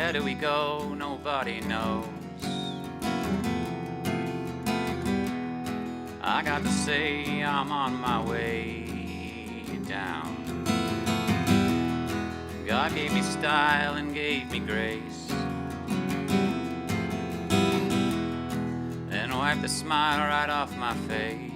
Where do we go? Nobody knows. I got to say I'm on my way down. God gave me style and gave me grace, then wiped the smile right off my face.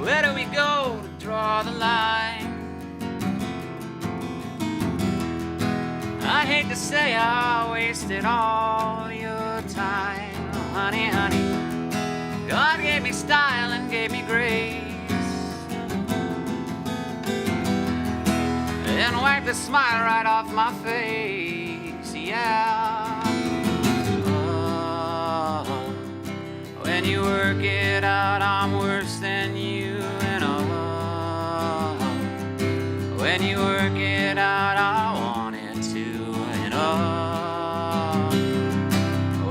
Where do we go to draw the line? I hate to say I wasted all your time, honey, honey. God gave me style and gave me grace, and wiped the smile right off my face, yeah. Oh, when you work it out, I'm worse than you, and oh, when you work it out, I want it to, and oh,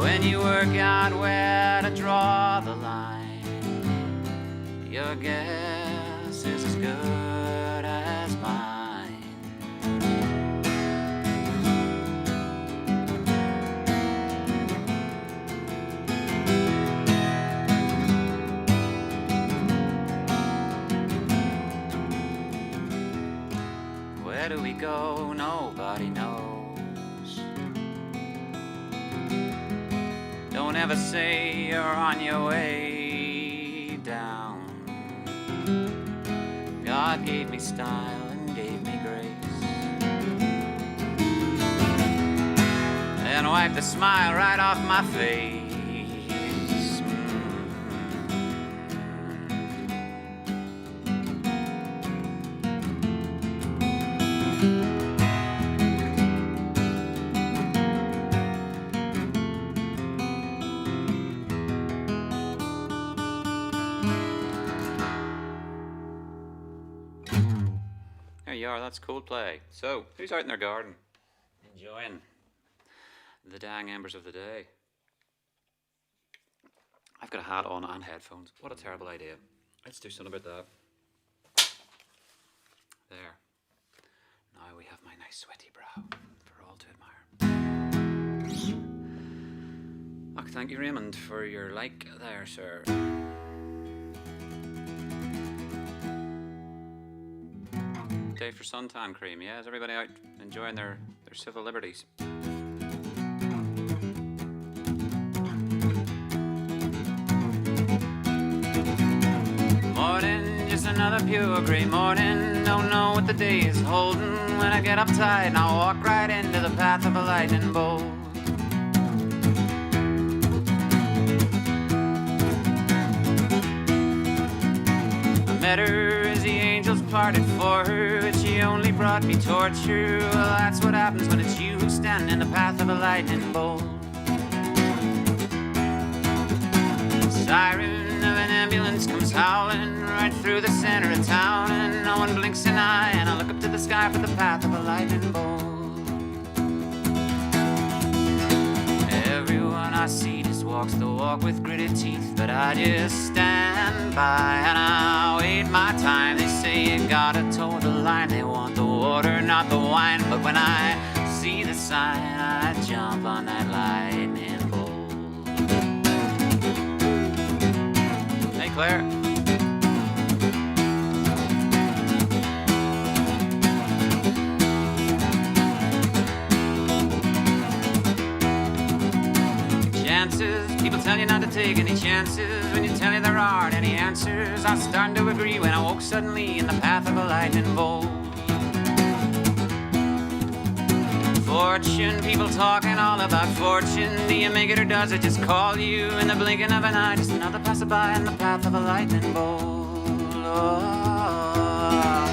when you work out where to draw the line, your guess is as good as mine. Where do we go? Nobody knows. Don't ever say you're on your way down. God gave me style and gave me grace, and wiped the smile right off my face. There you are, that's Coldplay. So, who's out in their garden enjoying the dying embers of the day? I've got a hat on and headphones. What a terrible idea. Let's do something about that. There. Now we have my nice sweaty brow for all to admire. Oh, thank you, Raymond, for your like there, sir. Day for suntan cream, yeah? Is everybody out enjoying their civil liberties? Morning, just another pure grey morning. Don't know what the day is holding. When I get uptight and I walk right into the path of a lightning bolt. I met her as the angels parted for her, but she only brought me torture. Well, that's what happens when it's you who stand in the path of a lightning bolt. The siren of an ambulance comes howling right through the center of town, and no one blinks an eye, and I look up to the sky for the path of a lightning bolt. Everyone I see just walks the walk with gritted teeth, but I just stand by and I wait my time. They say you gotta toe the line, they want the water, not the wine, but when I see the sign, I jump on that lightning bolt. Hey, Claire. People tell you not to take any chances when you tell you there aren't any answers. I'm starting to agree when I woke suddenly in the path of a lightning bolt. Fortune, people talking all about fortune. Do you make it or does it just call you in the blinking of an eye? Just another passerby in the path of a lightning bolt. Oh,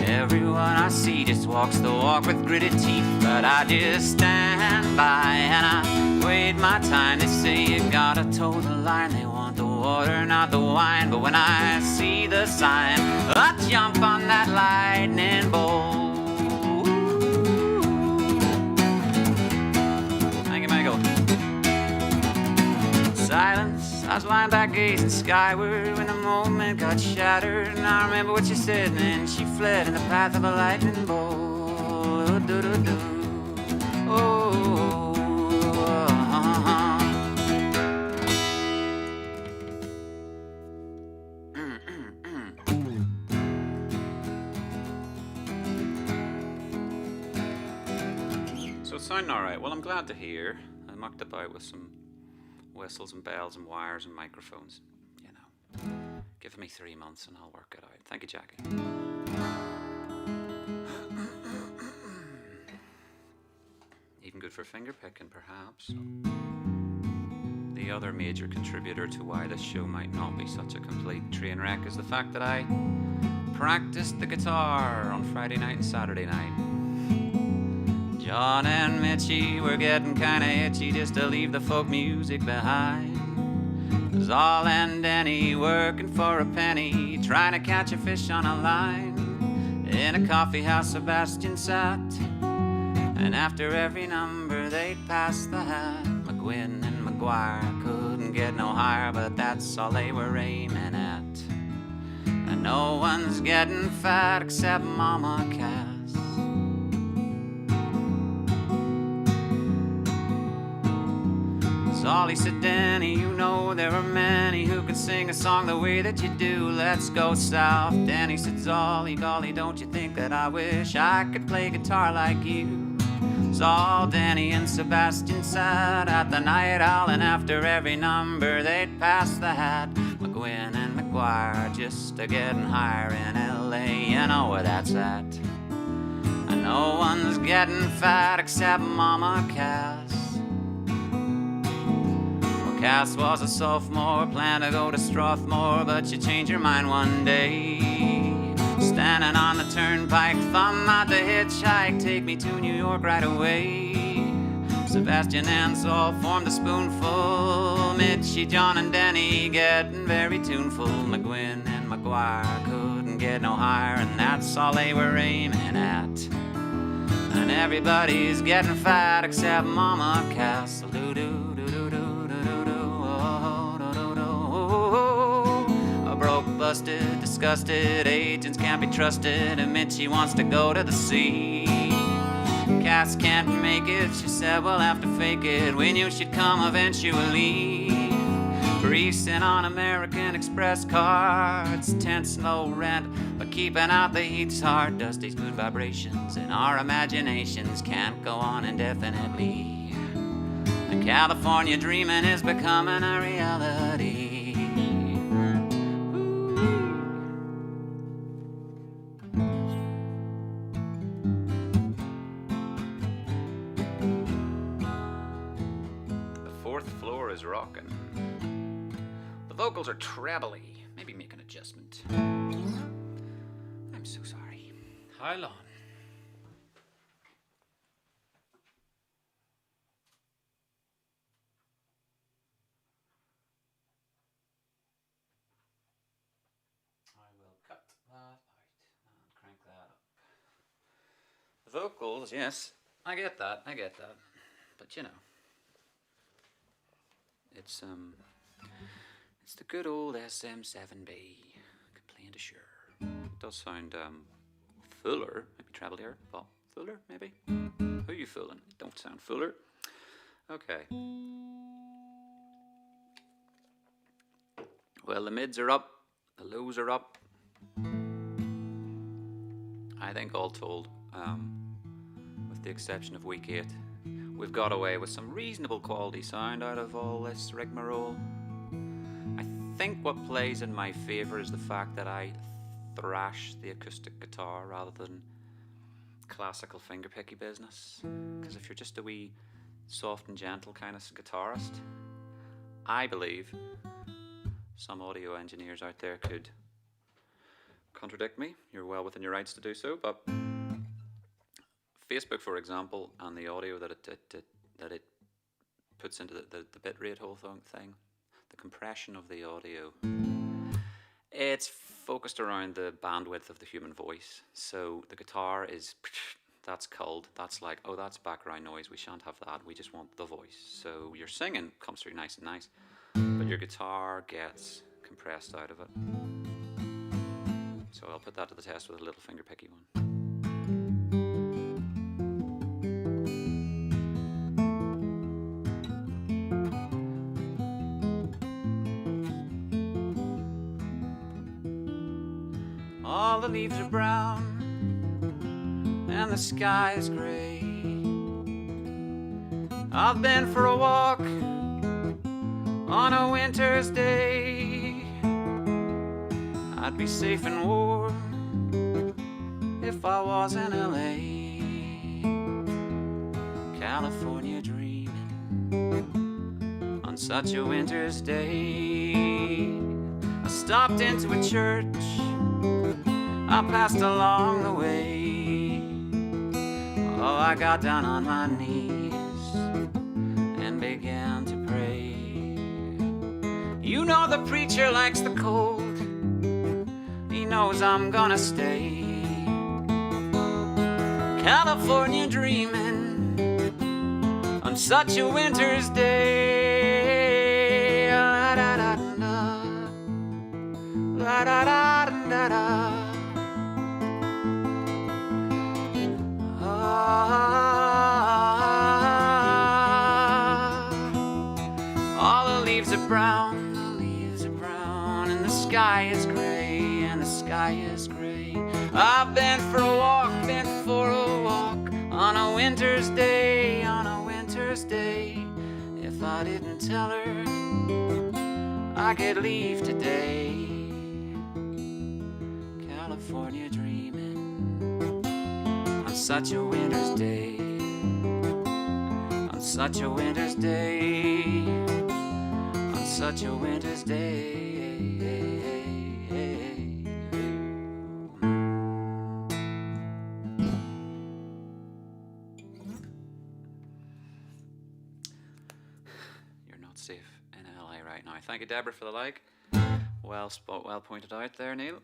everyone I see just walks the walk with gritted teeth, but I just stand by and I wait my time. They say you gotta toe the line, they want the water, not the wine, but when I see the sign, I jump on that lightning bolt. lying back gazing skyward when the moment got shattered. And I remember what she said, and then she fled in the path of a lightning bolt. Oh-do-do-do. Oh, so it's sounding alright. Well, I'm glad to hear. I mucked about with some whistles and bells and wires and microphones. You know, give me 3 months and I'll work it out. Thank you, Jackie. Even good for finger picking, perhaps. The other major contributor to why this show might not be such a complete train wreck is the fact that I practiced the guitar on Friday night and Saturday night. John and Mitchie were getting kinda itchy just to leave the folk music behind. Zal and Denny working for a penny, trying to catch a fish on a line. In a coffee house Sebastian sat, and after every number they'd pass the hat. McGuinn and McGuire couldn't get no higher, but that's all they were aiming at. And no one's getting fat except Mama Cass. Zolly said, Danny, you know there are many who could sing a song the way that you do. Let's go south. Danny said, Zolly, golly, don't you think that I wish I could play guitar like you? Zol, Danny, and Sebastian sat at the Night Owl, and after every number they'd pass the hat. McGuinn and McGuire just a getting higher in L.A., you know where that's at. And no one's getting fat except Mama Cass. Cass was a sophomore, planned to go to Strathmore, but you changed your mind one day. Standing on the turnpike, thumb out the hitchhike, take me to New York right away. Sebastian and Saul formed a spoonful, Mitchie, John and Denny getting very tuneful. McGuinn and McGuire couldn't get no higher, and that's all they were aiming at. And everybody's getting fat except Mama Cass. Broke, busted, disgusted, agents can't be trusted, and Mitchie wants to go to the sea. Cass can't make it, she said we'll have to fake it, we knew she'd come eventually. Greasing on American Express cards, tense low rent, but keeping out the heat's hard. Dusty's good vibrations and our imaginations can't go on indefinitely. And California dreaming is becoming a reality. Rocking. The vocals are trebly. Maybe make an adjustment. I'm so sorry. How long? I will cut that out and crank that up. The vocals, yes, I get that. But you know. It's the good old SM7B, plain to sure. It does sound fuller, maybe treble here, but fuller maybe. Who are you fooling? It don't sound fuller. Okay. Well, the mids are up, the lows are up. I think all told, with the exception of week 8. We've got away with some reasonable quality sound out of all this rigmarole. I think what plays in my favour is the fact that I thrash the acoustic guitar rather than classical fingerpicky business. Because if you're just a wee soft and gentle kind of guitarist, I believe some audio engineers out there could contradict me. You're well within your rights to do so, but Facebook, for example, and the audio that it puts into the bitrate whole thing, the compression of the audio, it's focused around the bandwidth of the human voice. So the guitar is, that's culled. That's like, oh, that's background noise. We shan't have that. We just want the voice. So your singing comes through nice and nice. but your guitar gets compressed out of it. So I'll put that to the test with a little finger picky one. All the leaves are brown and the sky is grey. I've been for a walk on a winter's day. I'd be safe and warm if I was in LA. California dreaming on such a winter's day. I stopped into a church I passed along the way. Oh, I got down on my knees and began to pray. You know the preacher likes the cold. He knows I'm gonna stay. California dreaming on such a winter's day. La da da da, la da da da da. All the leaves are brown, the leaves are brown, and the sky is grey, and the sky is grey. I've been for a walk, been for a walk on a winter's day, on a winter's day. If I didn't tell her I could leave today. California dreaming on such a winter's day, on such a winter's day, on such a winter's day. You're not safe in LA right now. Thank you, Deborah, for the like. Well pointed out there, Neil.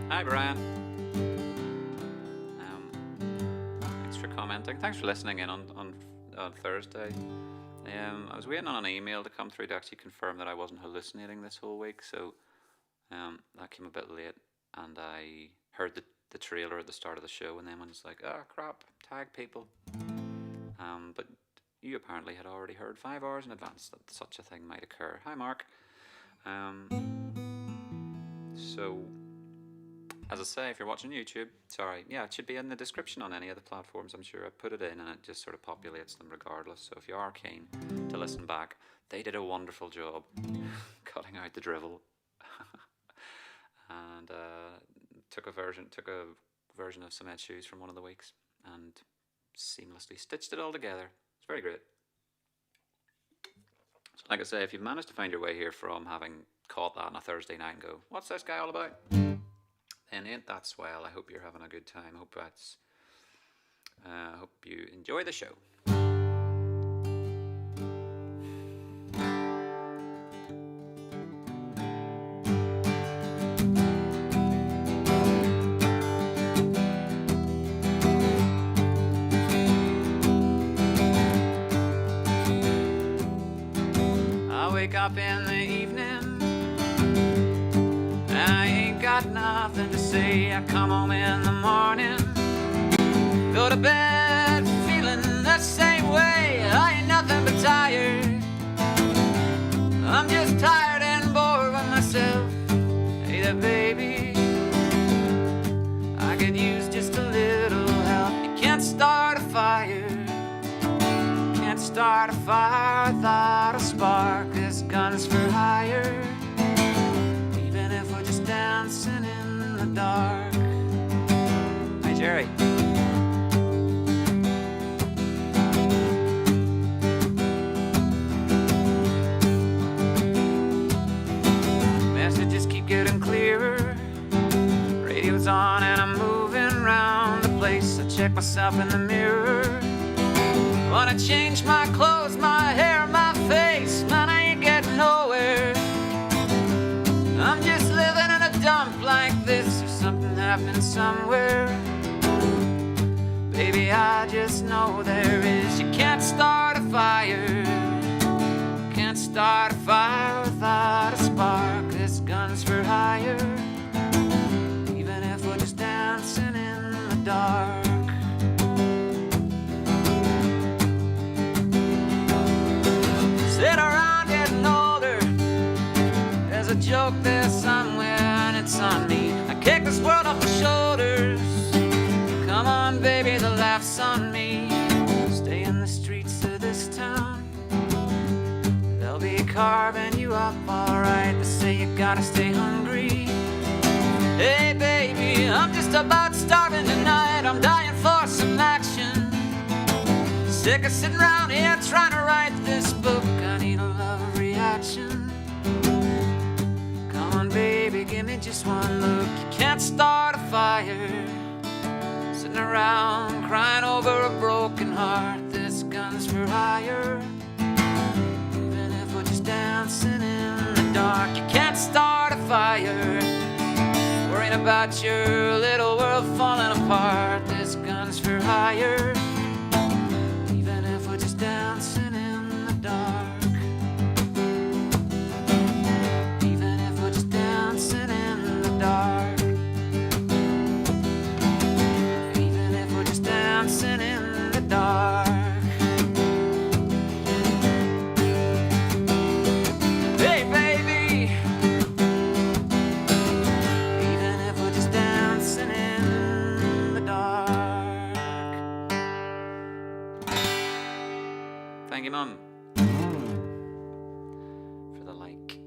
Hi, Brian. Thanks for commenting. Thanks for listening in on Thursday. I was waiting on an email to come through to actually confirm that I wasn't hallucinating this whole week, so that came a bit late, and I heard the trailer at the start of the show, and then I was like, oh crap, tag people. But you apparently had already heard 5 hours in advance that such a thing might occur. Hi, Mark. So, as I say, if you're watching YouTube, sorry, yeah, it should be in the description on any of the platforms. I'm sure I put it in and it just sort of populates them regardless. So if you are keen to listen back, they did a wonderful job cutting out the drivel. And took a version of Some Ed Shoes from one of the weeks and seamlessly stitched it all together. It's very great. So like I say, if you've managed to find your way here from having caught that on a Thursday night and go, what's this guy all about? Then ain't that swell. I hope you're having a good time. Hope you enjoy the show. I wake up in the evening, I ain't got nothing to say. I come home in the morning, go to bed feeling the same way. I ain't nothing but tired. I'm just tired and bored with myself. Hey there, baby, I could use just a little help. You can't start a fire, can't start a fire without a spark. This gun's for hire, even if we're just dancing in the dark. Hi, Jerry. Messages keep getting clearer, radio's on and check myself in the mirror. Wanna change my clothes, my hair, my face. Man, I ain't getting nowhere. I'm just living in a dump like this, or something happening somewhere. Baby, I just know there is. You can't start a fire. Can't start a fire without a spark. This gun's for hire. Even if we're just dancing in the dark. Sit around getting older. There's a joke there somewhere and it's on me. I kick this world off my shoulders. Come on, baby, the laugh's on me. Stay in the streets of this town. They'll be carving you up alright. They say you gotta stay hungry. Hey, baby, I'm just about starving tonight. I'm dying for some action. Sick of sitting around here trying to write this book. I need a love reaction. Come on, baby, give me just one look. You can't start a fire sitting around crying over a broken heart. This gun's for hire. Even if we're just dancing in the dark. You can't start a fire worrying about your little world falling apart. This gun's for hire. Even if we're just dancing in the dark. Even if we're just dancing in the dark. Dancing in the dark. Hey, baby. Even if we're just dancing in the dark. Thank you, Mum, for the like.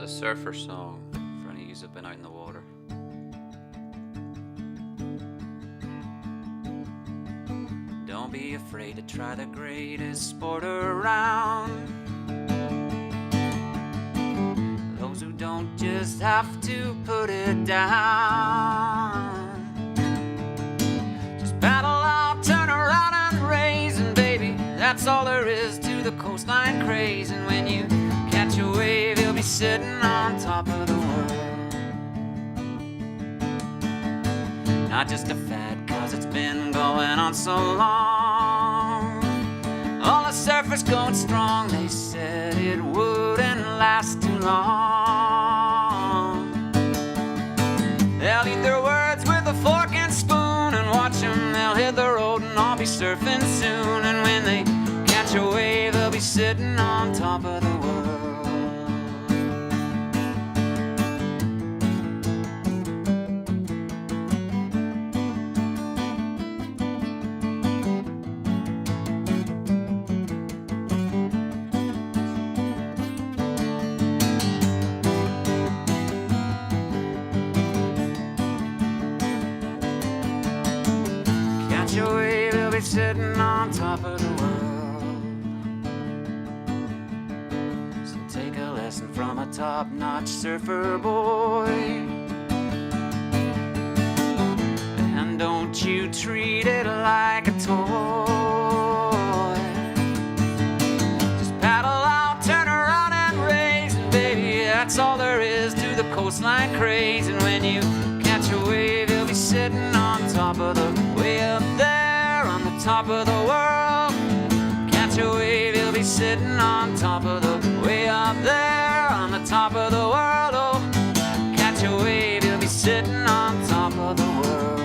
Surfer song for any of you who've been out in the water. Don't be afraid to try the greatest sport around. Those who don't just have to put it down. Just paddle out, turn around and raise, and baby, that's all there is to the coastline craze. And when you catch a wave, you'll be sitting on top of the world. Not just a fad, cause it's been going on so long. All the surfers going strong, they said it wouldn't last too long. They'll eat their words with a fork and spoon, and watch them, they'll hit the road and I'll be surfing soon. And when they catch a wave, they'll be sitting on top of the world. Catch a wave, they'll be sitting on top of the world. So take a lesson from a top-notch surfer boy, and don't you treat it like a toy. Just paddle out, turn around and raise, and baby, that's all there is to the coastline craze. And when you catch a wave, you'll be sitting on top of the, way up there on the top of the world. Catch a wave, you'll be sitting on top of the, way up there on the top of the world. Oh, catch a wave, you'll be sitting on top of the world.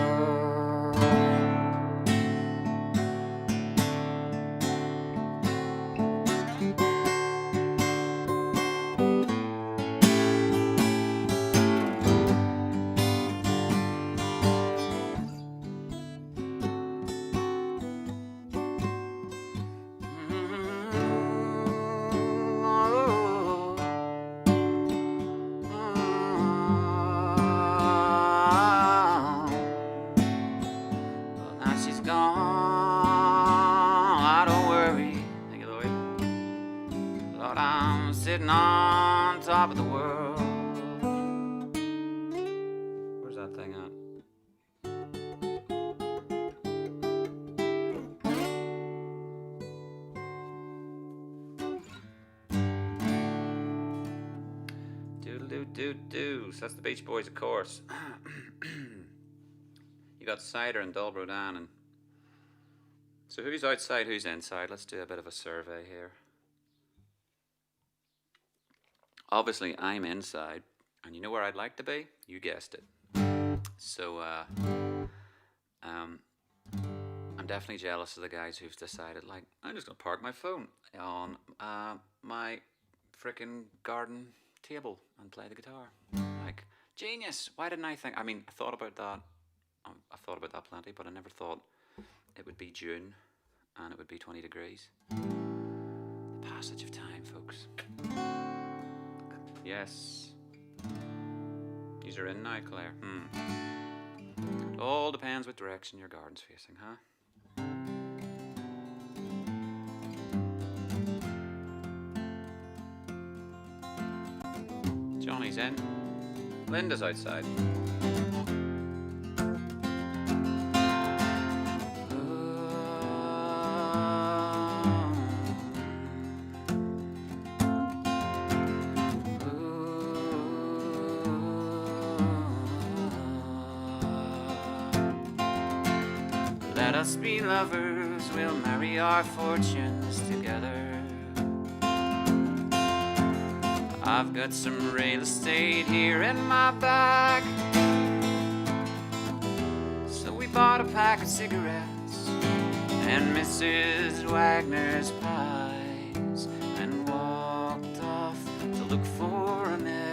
sitting on top of the world. Where's that thing at? Doodle-doo-doo-doo. So that's the Beach Boys, of course. You got Cider and Dolbro down. And so who's outside, who's inside? Let's do a bit of a survey here. Obviously, I'm inside. And you know where I'd like to be? You guessed it. So, I'm definitely jealous of the guys who've decided, like, I'm just going to park my phone on my frickin' garden table and play the guitar. Like, genius. Why didn't I think? I mean, I thought about that. I've thought about that plenty, but I never thought it would be June and it would be 20 degrees. The passage of time, folks. Yes. These are in now, Claire. It all depends what direction your garden's facing, huh? Johnny's in. Linda's outside. Let us be lovers, we'll marry our fortunes together. I've got some real estate here in my bag, so we bought a pack of cigarettes and Mrs. Wagner's pies and walked off to look for America.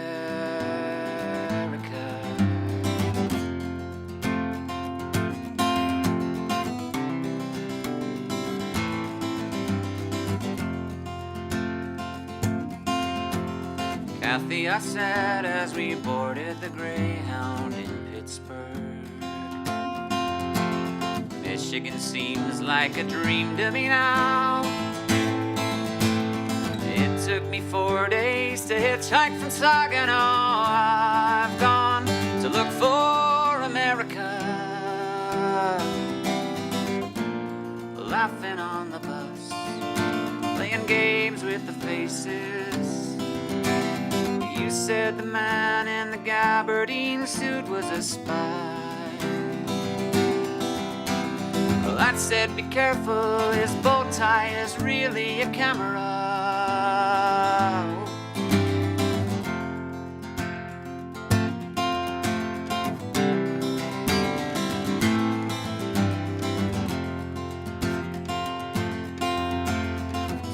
Kathy, I said as we boarded the Greyhound in Pittsburgh, Michigan seems like a dream to me now. It took me 4 days to hitchhike from Saginaw. I've gone to look for America, laughing on the bus, playing games with the faces. You said the man in the gabardine suit was a spy. Well, I said be careful, his bow tie is really a camera.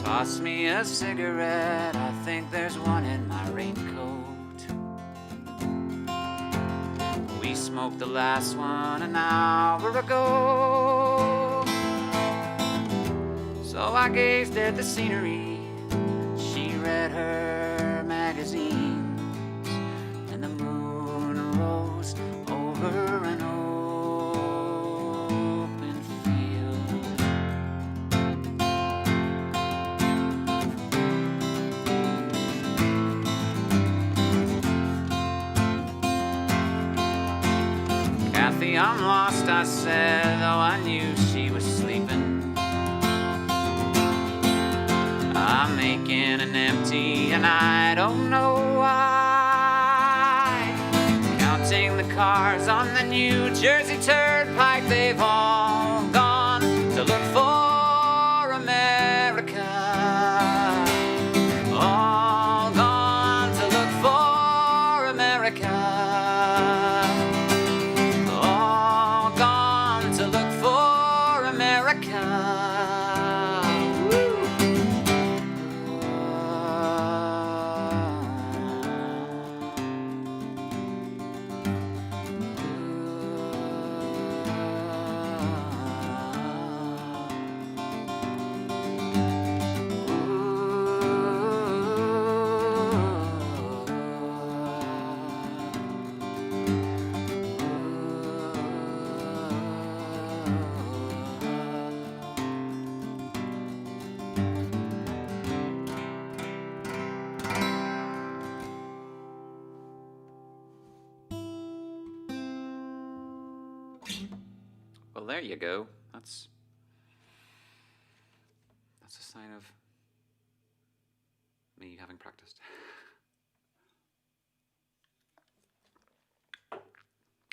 Toss me a cigarette, I think there's one in my raincoat. We smoked the last one an hour ago. So I gazed at the scenery, she read her magazines, and the moon rose over an open field. Kathy, I'm lost, I said, though I knew she was sleeping. I'm making an empty and I don't know why. Counting the cars on the New Jersey Turnpike, they've all gone to look for America. All gone to look for America. All gone to look for America. there you go. That's a sign of me having practiced.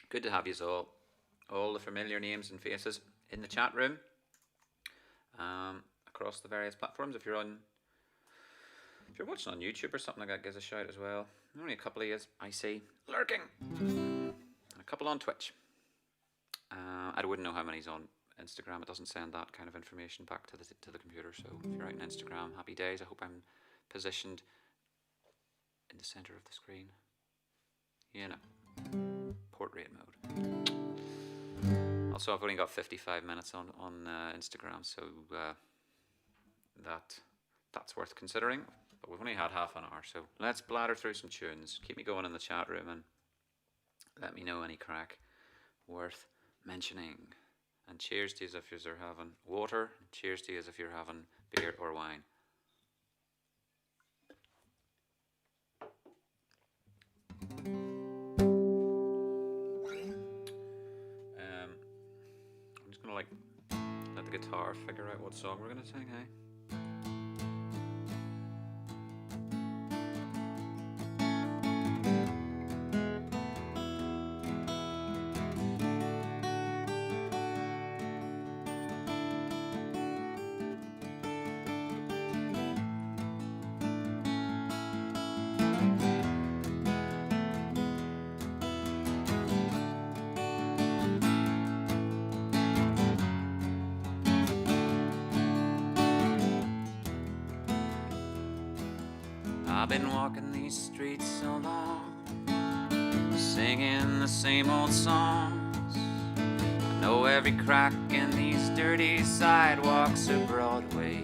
Good to have you all the familiar names and faces in the chat room, across the various platforms. If you're watching on YouTube or something like that, give us a shout as well. Only a couple of you I see lurking, and a couple on Twitch. I wouldn't know how many's on Instagram. It doesn't send that kind of information back to the computer. So if you're out on Instagram, happy days. I hope I'm positioned in the center of the screen. You know, portrait mode. Also, I've only got 55 minutes on Instagram, so that's worth considering. But we've only had half an hour, so let's bladder through some tunes. Keep me going in the chat room and let me know any crack worth mentioning. And cheers to you if you're having water. Cheers to you if you're having beer or wine. I'm just gonna like let the guitar figure out what song we're gonna sing, hey? I've been walking these streets so long, singing the same old songs. I know every crack in these dirty sidewalks of Broadway,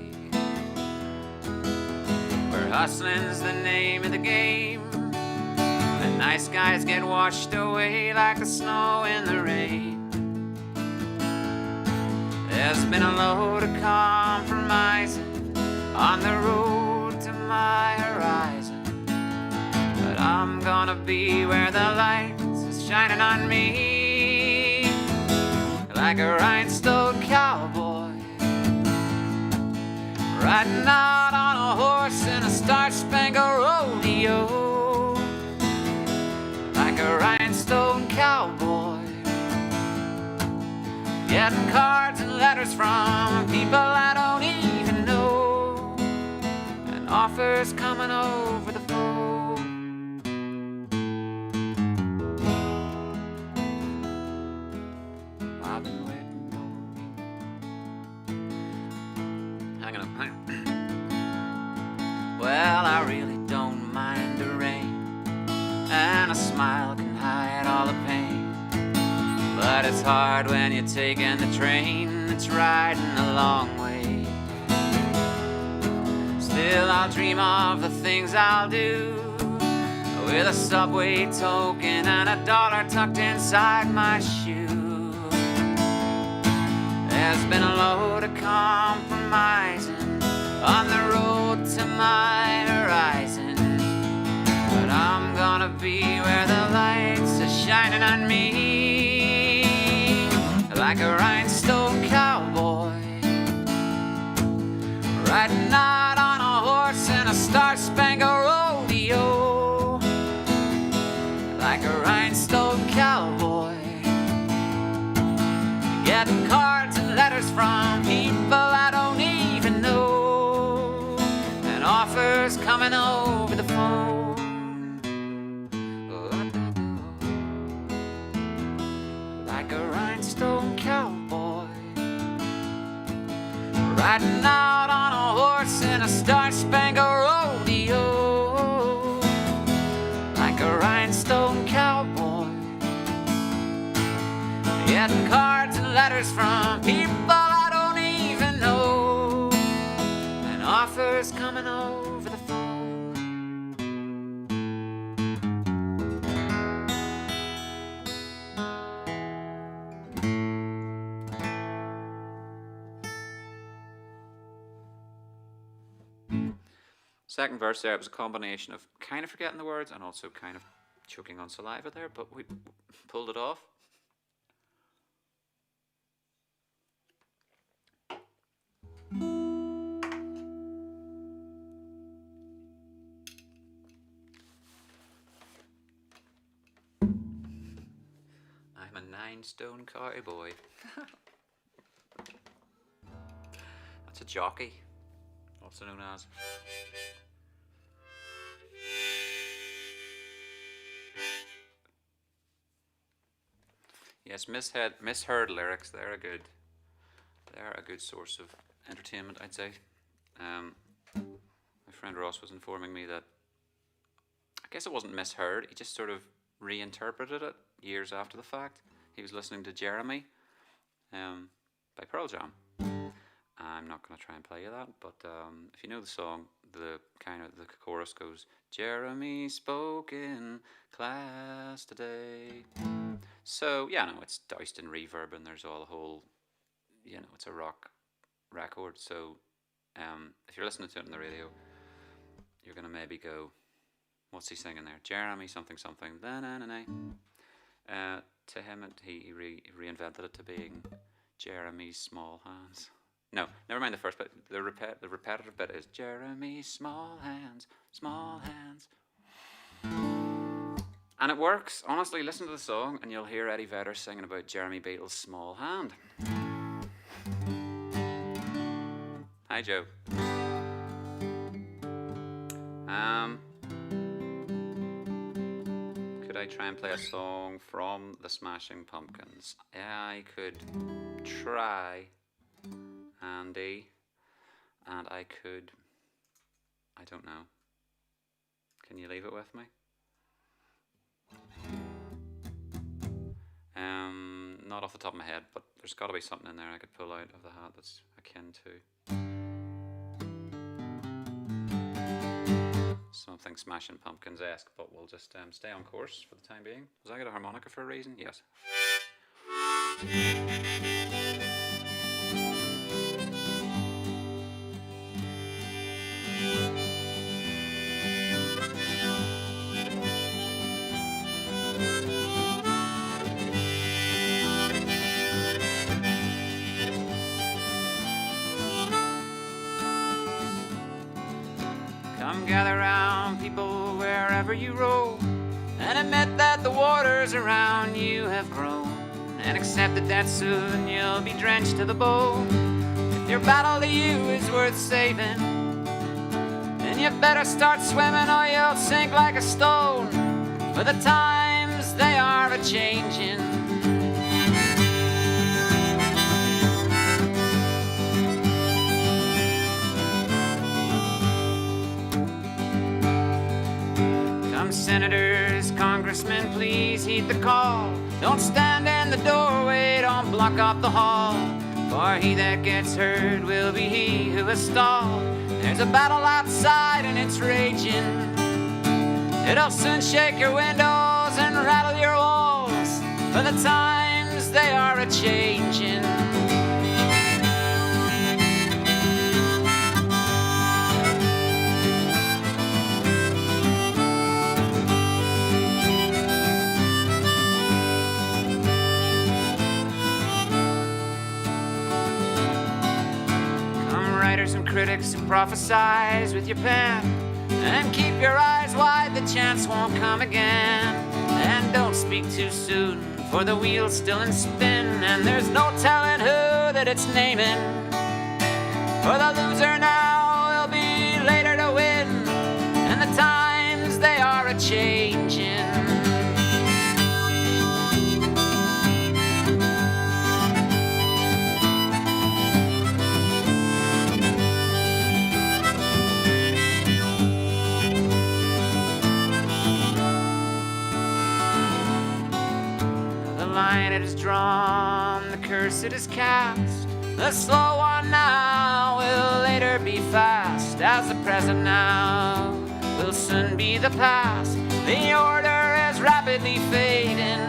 where hustling's the name of the game. The nice guys get washed away like the snow in the rain. There's been a load of compromising on the road to my horizon, but I'm gonna be where the light is shining on me, like a rhinestone cowboy, riding out on a horse in a star-spangled rodeo, like a rhinestone cowboy, getting cards and letters from people I don't even know, and offers coming over the phone. I've been waiting on you. Hang on. Well, I really don't mind the rain, and a smile can hide all the pain, but it's hard when you're taking the train that's riding a long way. Still, I'll dream of the things I'll do, with a subway token and $1 tucked inside my shoe. There's been a load of compromising on the road to my horizon, but I'm gonna be where the lights are shining on me, like a rhinestone cowboy, riding out on a horse in a star-spangled rodeo, like a rhinestone cowboy, getting cards and letters from people I don't even know, and offers coming over the phone. Like a rhinestone cowboy, riding out on a horse in a star-spangled rodeo, like a rhinestone cowboy, getting cards and letters from people I don't even know, and offers coming over the phone. Second verse there, it was a combination of kind of forgetting the words and also kind of choking on saliva there, but we pulled it off. Rhinestone Cowboy. That's a jockey, also known as. Yes, misheard lyrics. They're a good source of entertainment, I'd say. My friend Ross was informing me that I guess it wasn't misheard. He just sort of reinterpreted it years after the fact. He was listening to Jeremy by Pearl Jam. I'm not going to try and play you that, but if you know the song, the chorus goes, Jeremy spoke in class today. So, yeah, no, it's doused in reverb and there's all a whole, it's a rock record. So, if you're listening to it on the radio, you're going to maybe go, what's he singing there? Jeremy something something, to him, he reinvented it to being Jeremy's small hands. No, never mind the first bit. The repetitive bit is Jeremy's small hands, small hands. And it works. Honestly, listen to the song and you'll hear Eddie Vedder singing about Jeremy Beadle's small hand. Hi, Joe. Could I try and play a song from the Smashing Pumpkins? I could try, Andy, and I don't know. Can you leave it with me? Not off the top of my head, but there's got to be something in there I could pull out of the hat that's akin to something Smashing Pumpkins-esque, but we'll just stay on course for the time being. Was I got a harmonica for a reason? Yes. Come gather round, people, wherever you roam, and admit that the waters around you have grown, and accept that soon you'll be drenched to the bone. If your battle to you is worth saving, then you better start swimming or you'll sink like a stone, for the times they are a-changin'. Senators, congressmen, please heed the call. Don't stand in the doorway, don't block up the hall, for he that gets hurt will be he who has stalled. There's a battle outside and it's raging. It'll soon shake your windows and rattle your walls, for the times they are a-changin'. And critics who prophesize with your pen, and keep your eyes wide, the chance won't come again. And don't speak too soon, for the wheel's still in spin, and there's no telling who that it's naming. For the loser now will be later to win, and the times they are a-changin'. It is drawn, the curse it is cast. The slow one now will later be fast, as the present now will soon be the past. The order is rapidly fading,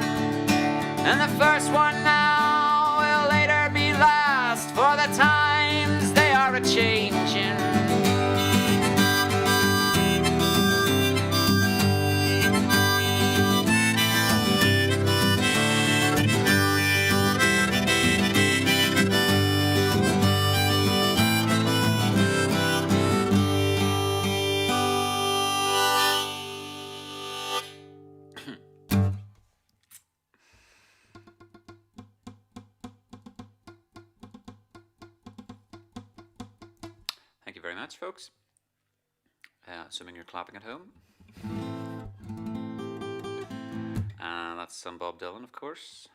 and the first one now will later be last, for the times they are a-changin'. very much, folks. Assuming you're clapping at home. And that's some Bob Dylan, of course.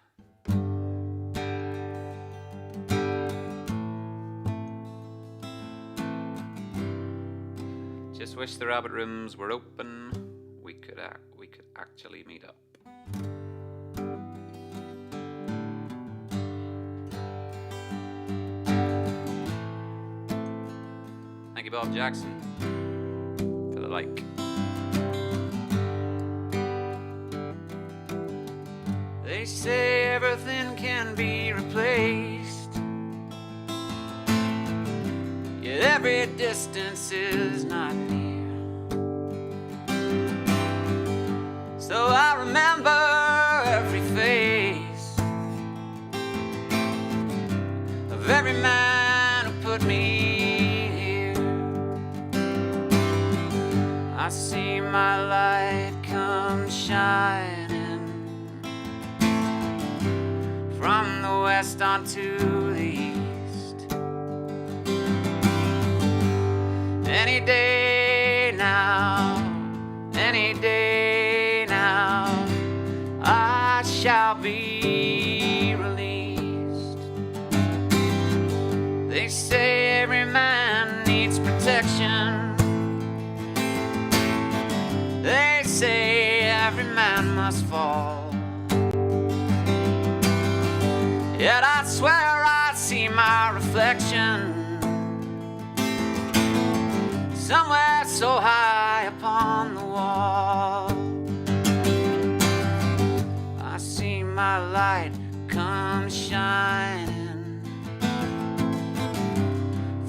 Just wish the rabbit rooms were open. We could actually meet up. Thank you, Bob Jackson, for the like. They say everything can be replaced, yet every distance is not near. So I remember every face of every man who put me here. I see my light come shining from the west onto the east. Any day now, any day now, I shall be released. They say every man needs protection. They say every man must fall. Yet I swear I see my reflection somewhere so high upon the wall. I see my light come shining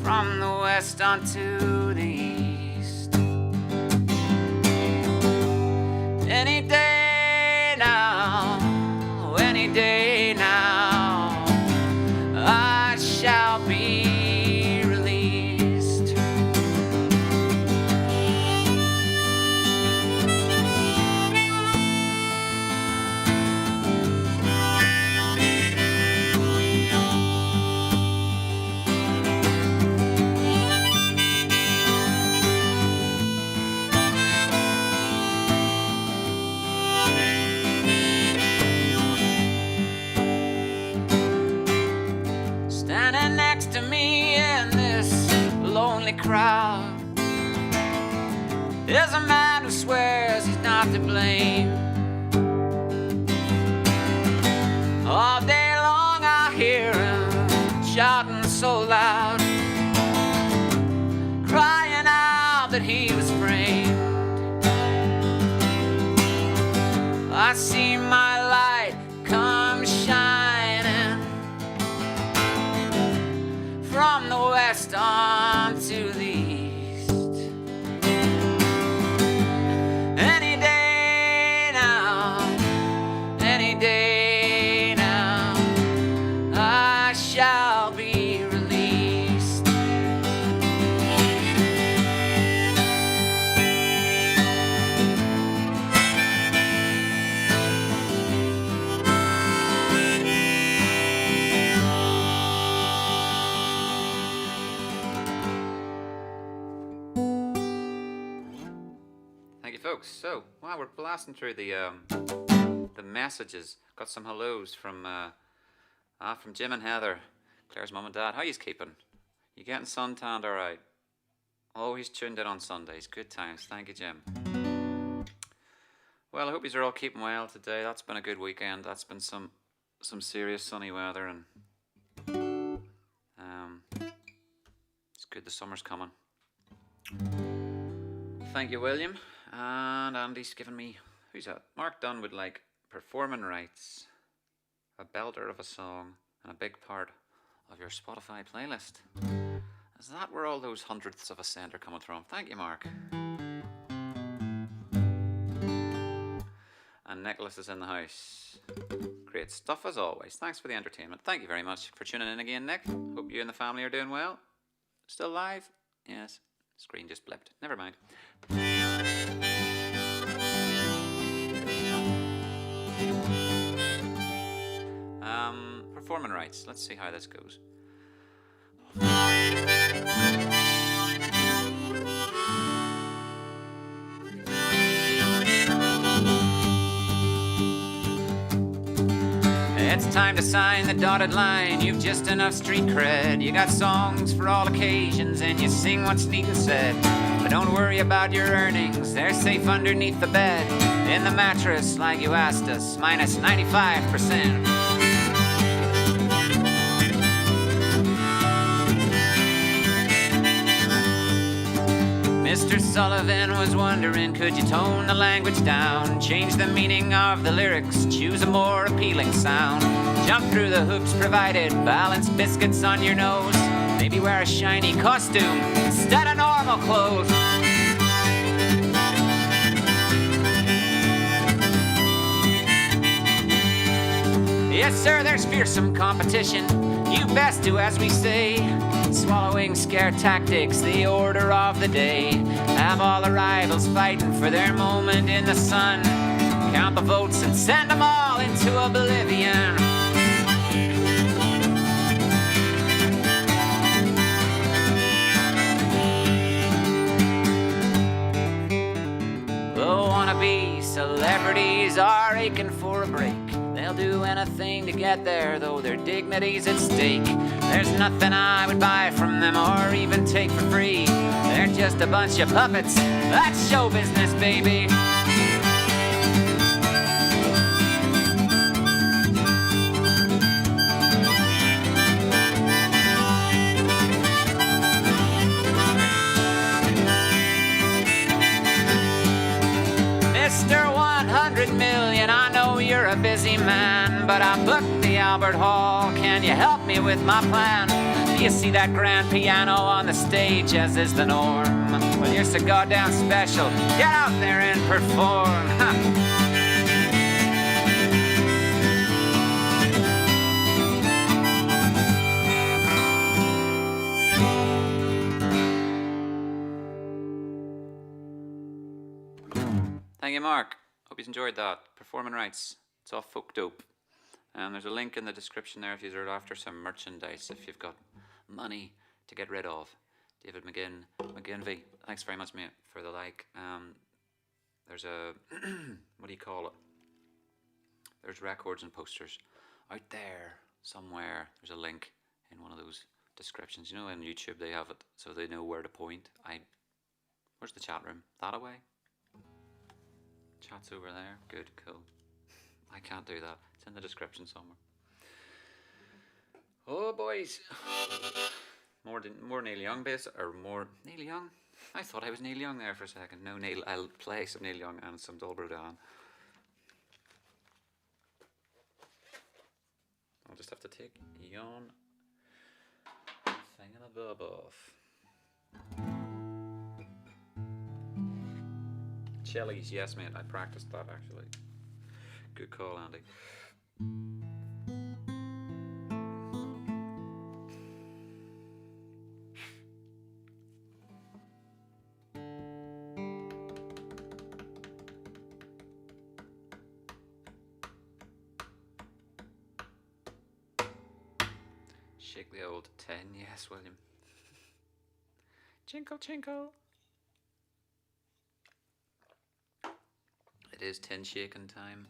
from the west onto the east. Any day now, any day now, I shall be released. Standing next to me in this lonely crowd is a man who swears he's not to blame. All day long I hear him shouting so loud, crying out that he was framed. I see my light come shining from the west on to the east. Any day now, any day now, I shall be released. Thank you, folks. So, wow, we're blasting through the messages. Got some hellos from Jim and Heather, Claire's mum and dad. How yous keeping? You getting suntanned all right? Always tuned in on Sundays. Good times. Thank you, Jim. Well, I hope yous are all keeping well today. That's been a good weekend. That's been some serious sunny weather, and it's good the summer's coming. Thank you, William. And Andy's given me, who's that? Mark Dunn would like Performin Rites, a belter of a song and a big part of your Spotify playlist. Is that where all those hundredths of a cent are coming from? Thank you, Mark. And Nicholas is in the house. Great stuff as always. Thanks for the entertainment. Thank you very much for tuning in again, Nick. Hope you and the family are doing well. Still live? Yes. Screen just blipped. Never mind. Performin Rites. Let's see how this goes. It's time to sign the dotted line. You've just enough street cred. You got songs for all occasions and you sing what's neat and said. But don't worry about your earnings, they're safe underneath the bed. In the mattress like you asked us, minus 95%. Mr. Sullivan was wondering, could you tone the language down? Change the meaning of the lyrics, choose a more appealing sound. Jump through the hoops provided, balance biscuits on your nose. Maybe wear a shiny costume instead of normal clothes. Yes, sir, there's fearsome competition. You best do as we say. Swallowing scare tactics, the order of the day. Have all the rivals fighting for their moment in the sun. Count the votes and send them all into oblivion. The wannabe celebrities are aching for a break. They'll do anything to get there, though their dignity's at stake. There's nothing I would buy from them or even take for free. They're just a bunch of puppets. That's show business, baby. Mr. 100 million, I know you're a busy man, but I booked the Albert Hall. Can you help me with my plan? Do you see that grand piano on the stage, as is the norm? Well, you're so goddamn special. Get out there and perform. Thank you, Mark. Hope you enjoyed that. Performin Rites. It's all folk dope. There's a link in the description there if you're after some merchandise, if you've got money to get rid of. David McGinvey, thanks very much, mate, for the like. There's a, what do you call it? There's records and posters out there somewhere. There's a link in one of those descriptions. You know, on YouTube they have it so they know where to point. Where's the chat room? That away? Chat's over there. Good, cool. I can't do that. It's in the description somewhere. Oh, boys. More Neil Young bass, or more Neil Young? I thought I was Neil Young there for a second. No, Neil. I'll play some Neil Young and some Dolbro down. I'll just have to take yon thingamabob off. Chilli's, yes, mate. I practiced that actually. Good call, Andy. Shake the old 10, yes, William. Chinkle, chinkle. It is 10 shaking time.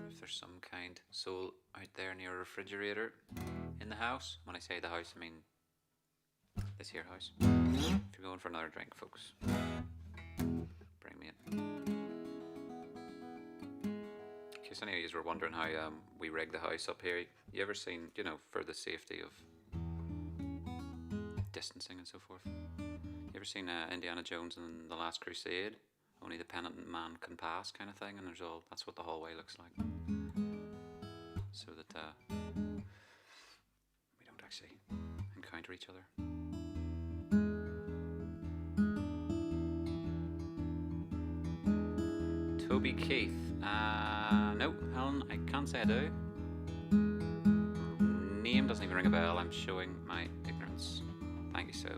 If there's some kind soul out there near a refrigerator in the house, when I say the house, I mean this here house. If you're going for another drink, folks, bring me in. In case any of you were wondering how we rig the house up here, you ever seen, you know, for the safety of distancing and so forth, you ever seen Indiana Jones and the Last Crusade? Only the penitent man can pass, kind of thing, and that's what the hallway looks like, so that we don't actually encounter each other. Toby Keith. No, Helen, I can't say I do. Name doesn't even ring a bell. I'm showing my ignorance. Thank you, so.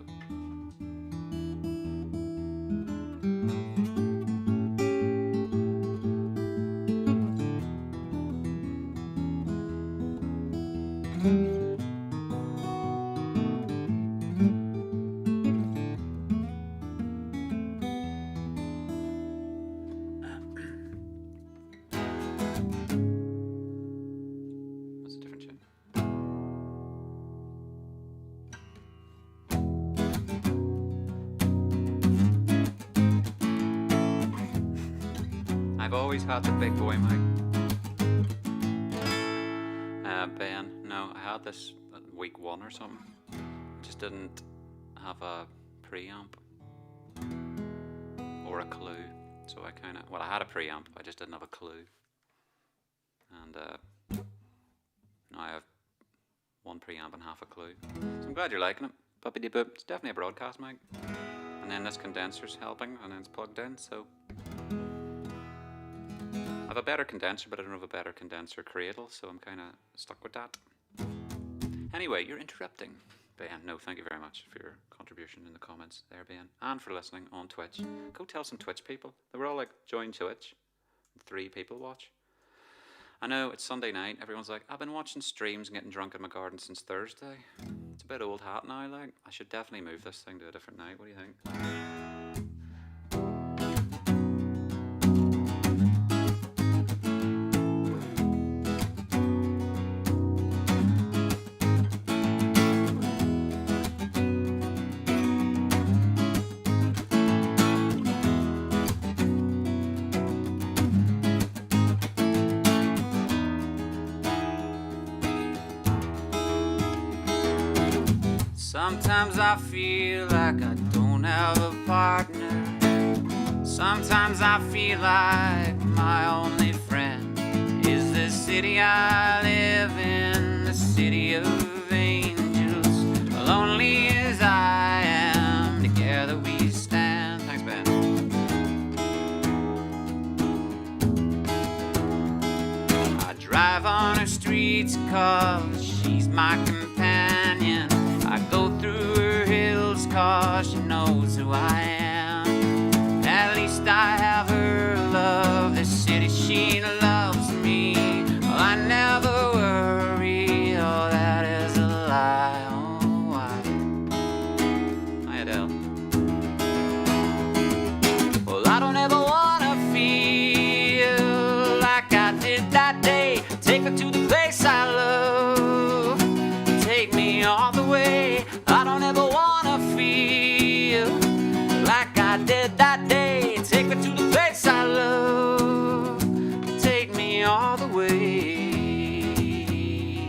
I've always had the big boy mic. Ben, no, I had this at week 1 or something. Just didn't have a preamp or a clue. So I kind of, well, I had a preamp, I just didn't have a clue. And now I have 1 preamp and half a clue. So I'm glad you're liking it. Bubbity boop. It's definitely a broadcast mic. And then this condenser's helping, and then it's plugged in, so I have a better condenser, but I don't have a better condenser cradle, so I'm kind of stuck with that. Anyway, you're interrupting. Ben, no, thank you very much for your contribution in the comments there, Ben, and for listening on Twitch. Go tell some Twitch people. They were all like, join Twitch. 3 people watch. I know, it's Sunday night. Everyone's like, I've been watching streams and getting drunk in my garden since Thursday. It's a bit old hat now, like. I should definitely move this thing to a different night. What do you think? Sometimes I feel like I don't have a partner. Sometimes I feel like my only friend is the city I live in, the city of angels. Lonely as I am, together we stand. Thanks, Ben. I drive on her streets 'cause she's my companion. I go through her hills 'cause she knows who I am. At least I have her love, the city she loves me. Well, I never worry, oh that is a lie, oh why? Hi Adele. Well, I don't ever wanna feel like I did that day. Take her to the place I love, take me all the way. I don't ever wanna feel like I did that day. Take me to the place I love, take me all the way.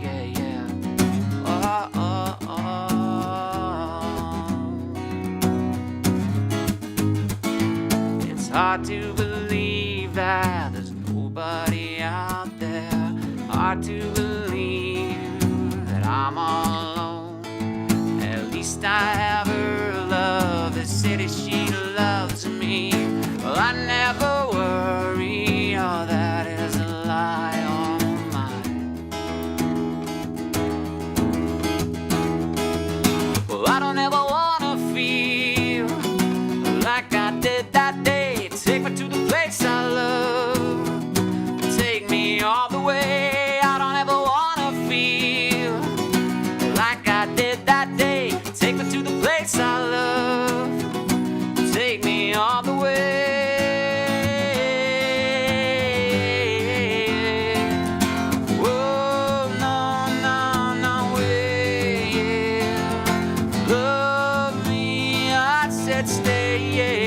Yeah, yeah. Oh, oh, oh. It's hard to believe that there's nobody out there. Hard to believe that I'm all I have her love, the city she loves me. Well, I never worry, oh that is a lie, oh mine. Well, I don't ever wanna feel like I did that day. Take me to the place I love, take me all the way. I don't ever wanna feel like I did that day. Take me to the place I love, take me all the way. Oh, no, no, no way. Love me, I said stay, yeah.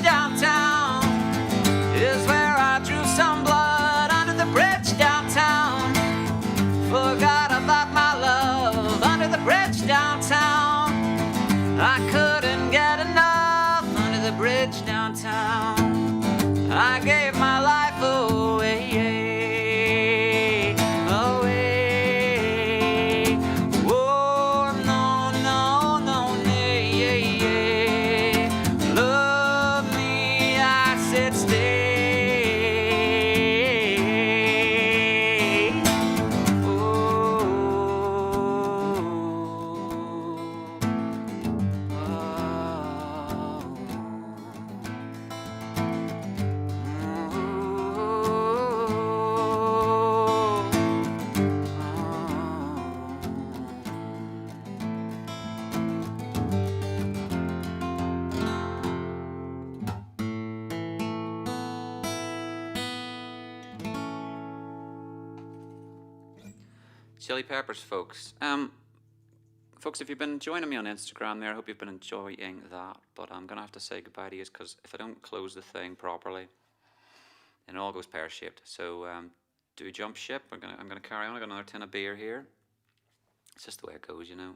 Downtown is where I drew some blood. Under the bridge downtown, forgot about my love. Under the bridge downtown, I couldn't get enough. Under the bridge downtown, I gave my life away. Chili Peppers, folks. Folks, if you've been joining me on Instagram there, I hope you've been enjoying that. But I'm going to have to say goodbye to you because if I don't close the thing properly, then it all goes pear-shaped. So do jump ship. I'm gonna carry on. I got another tin of beer here. It's just the way it goes, you know.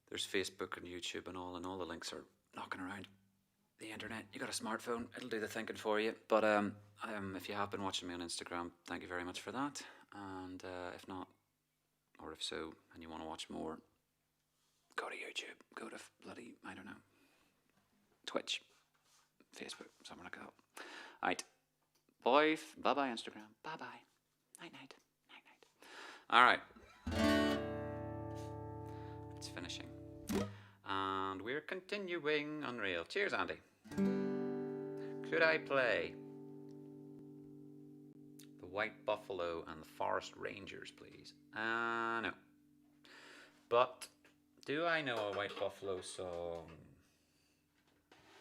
There's Facebook and YouTube and all the links are knocking around the internet. You got a smartphone, it'll do the thinking for you. But if you have been watching me on Instagram, thank you very much for that. And if not, or if so, and you want to watch more, go to YouTube, go to bloody, I don't know, Twitch, Facebook, something like that. Alright, bye-bye Instagram, bye-bye, night-night, night-night. Alright, it's finishing. And we're continuing Unreal. Cheers, Andy. Could I play the White Buffalo and the Forest Rangers, please? No. But do I know a White Buffalo song?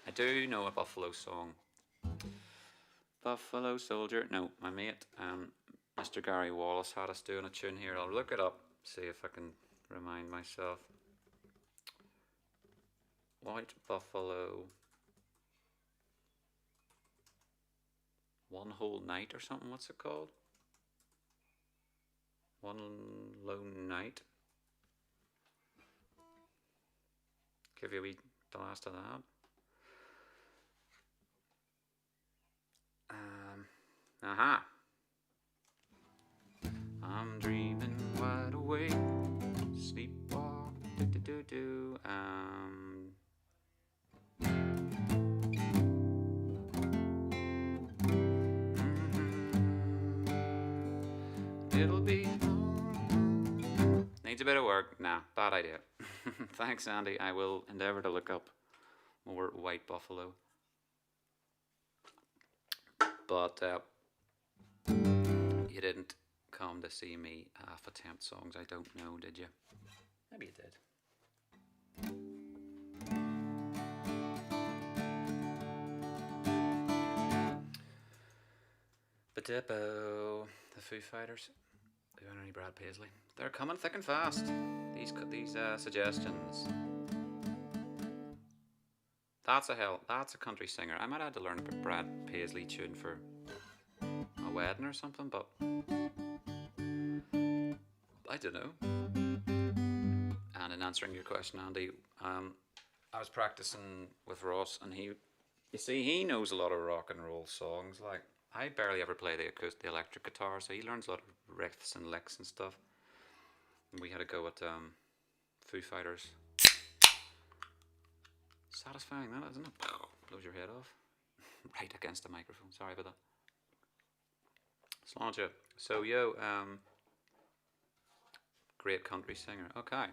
I do know a Buffalo song. Buffalo Soldier. No, my mate, Mr. Gary Wallace had us doing a tune here. I'll look it up, see if I can remind myself. White Buffalo. One Whole Night or something. What's it called? One Lone Night. Give you a wee blast of that. Aha. I'm dreaming wide awake, sleepwalk, do. It'll be needs a bit of work. Nah, bad idea. Thanks, Andy. I will endeavour to look up more White Buffalo. But you didn't come to see me half attempt songs. I don't know, did you? Maybe you did. Badippo, the Foo Fighters. Doing any Brad Paisley? They're coming thick and fast. These suggestions. That's a country singer. I might have to learn a Brad Paisley tune for a wedding or something, but I don't know. And in answering your question, Andy, I was practicing with Ross, and you see, he knows a lot of rock and roll songs. Like, I barely ever play the electric guitar, so he learns a lot of riffs and licks and stuff. And we had a go at Foo Fighters. Satisfying, that, isn't it? Blows your head off. Right against the microphone. Sorry about that. Sláinte. So, yo, great country singer. Okay.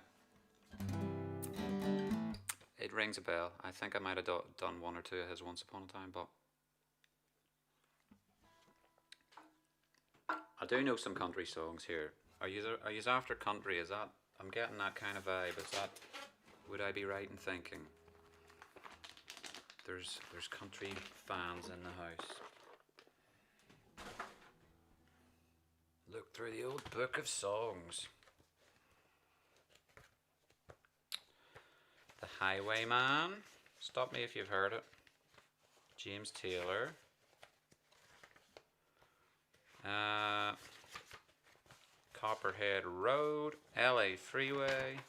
It rings a bell. I think I might have done one or two of his once upon a time, but I do know some country songs here. Are you after country? Is that, I'm getting that kind of vibe. Is that, would I be right in thinking there's country fans in the house? Look through the old book of songs. The Highwayman. Stop me if you've heard it. James Taylor. Copperhead Road, LA Freeway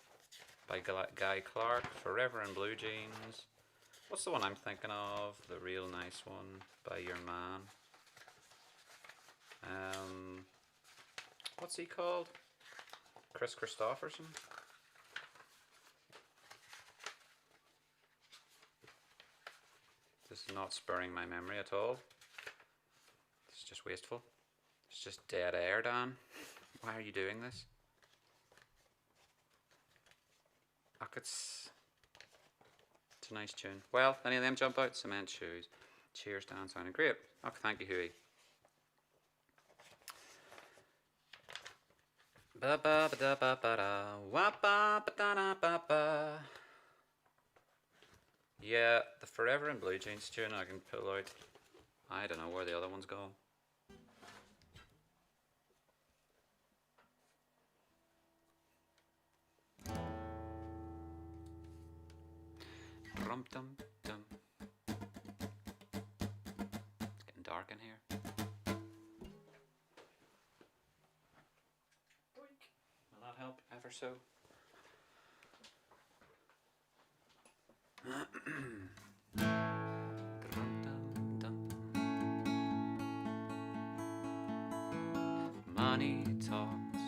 by Guy Clarke, Forever in Blue Jeans. What's the one I'm thinking of? The Real Nice One by your man. What's he called? Chris Christopherson? This is not spurring my memory at all. It's just wasteful. It's just dead air, Dan. Why are you doing this? It's a nice tune. Well, any of them jump out? Cement Shoes. Cheers, Dan. Sounding great. Oh, thank you, Huey. Yeah, the Forever in Blue Jeans tune I can pull out. I don't know where the other one's gone. Dum dum dum. It's getting dark in here. Will that help ever so? Money talks,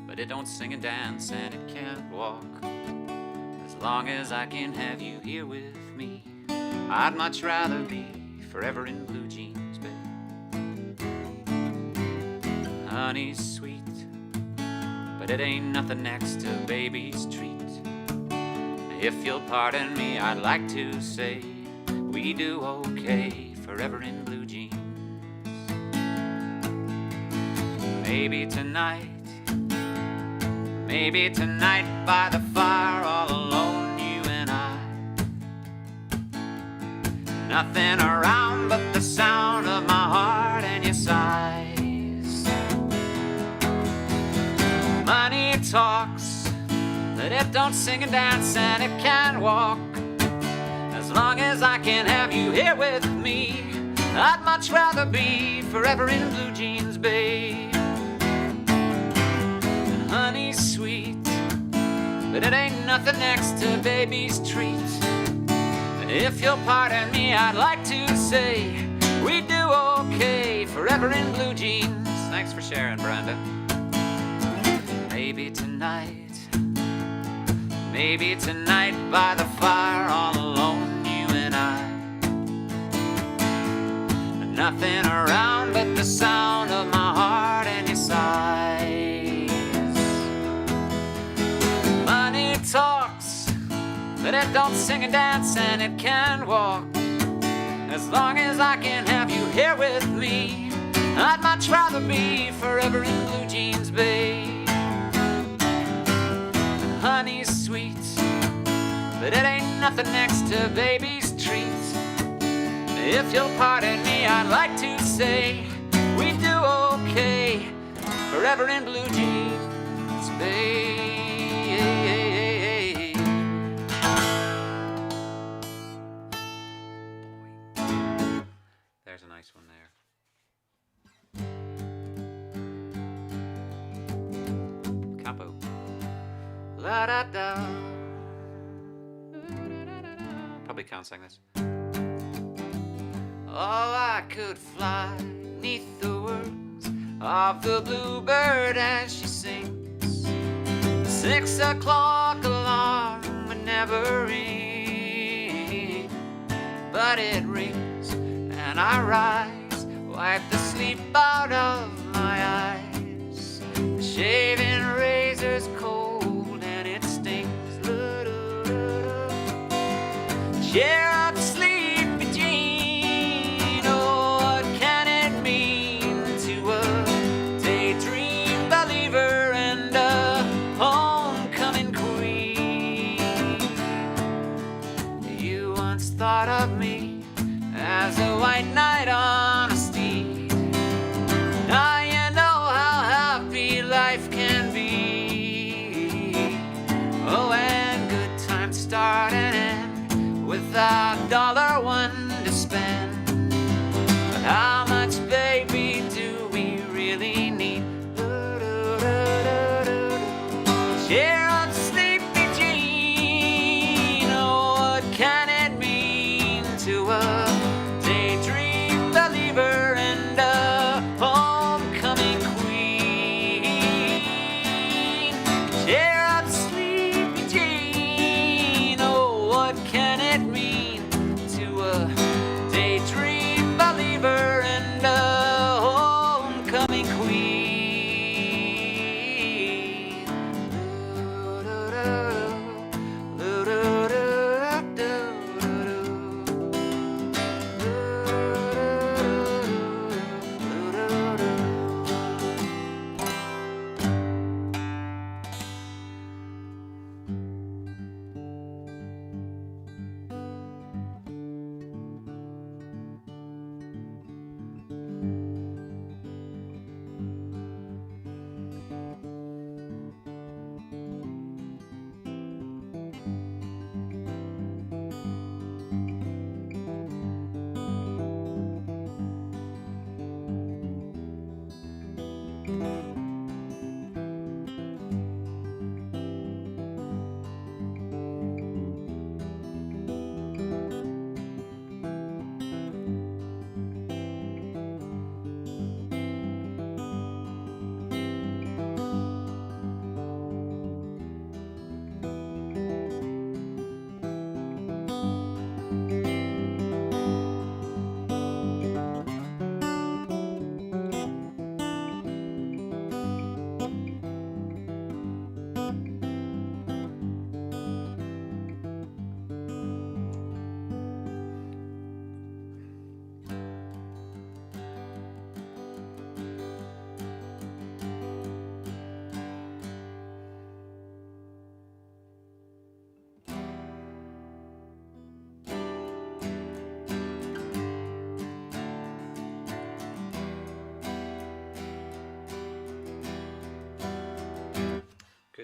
but it don't sing and dance and it can't walk. As long as I can have you here with me, I'd much rather be forever in blue jeans, babe. Honey's sweet, but it ain't nothing next to baby's treat. If you'll pardon me, I'd like to say we do okay forever in blue jeans. Maybe tonight by the fire, all alone, you and I. Nothing around but the sound of my heart and your sighs. Money talks, but it don't sing and dance and it can't walk. As long as I can have you here with me, I'd much rather be forever in blue jeans, babe. Honey's sweet, but it ain't nothing next to baby's treat. If you'll pardon me, I'd like to say we do okay forever in blue jeans. Thanks for sharing, Brenda. Maybe tonight by the fire, all alone, you and I. Nothing around but the sound of my heart and your sighs. Money talks, but it don't sing and dance and it can walk. As long as I can have you here with me, I'd much rather be forever in blue jeans, babe. Honey's sweet, but it ain't nothing next to baby's treat. If you'll pardon me, I'd like to say we do okay forever in blue jeans, babe. There's a nice one there. Capo. La da da. Probably can't sing this. Oh, I could fly neath the words of the bluebird as she sings. 6 o'clock alarm would never ring, but it rings and I rise, wipe the sleep out of my eyes. The shaving razor's cold and it stings. Cheer up, sleepy Jean. Oh, what can it mean to a daydream believer and a homecoming queen? You once thought of me as a white knight on a steed. Now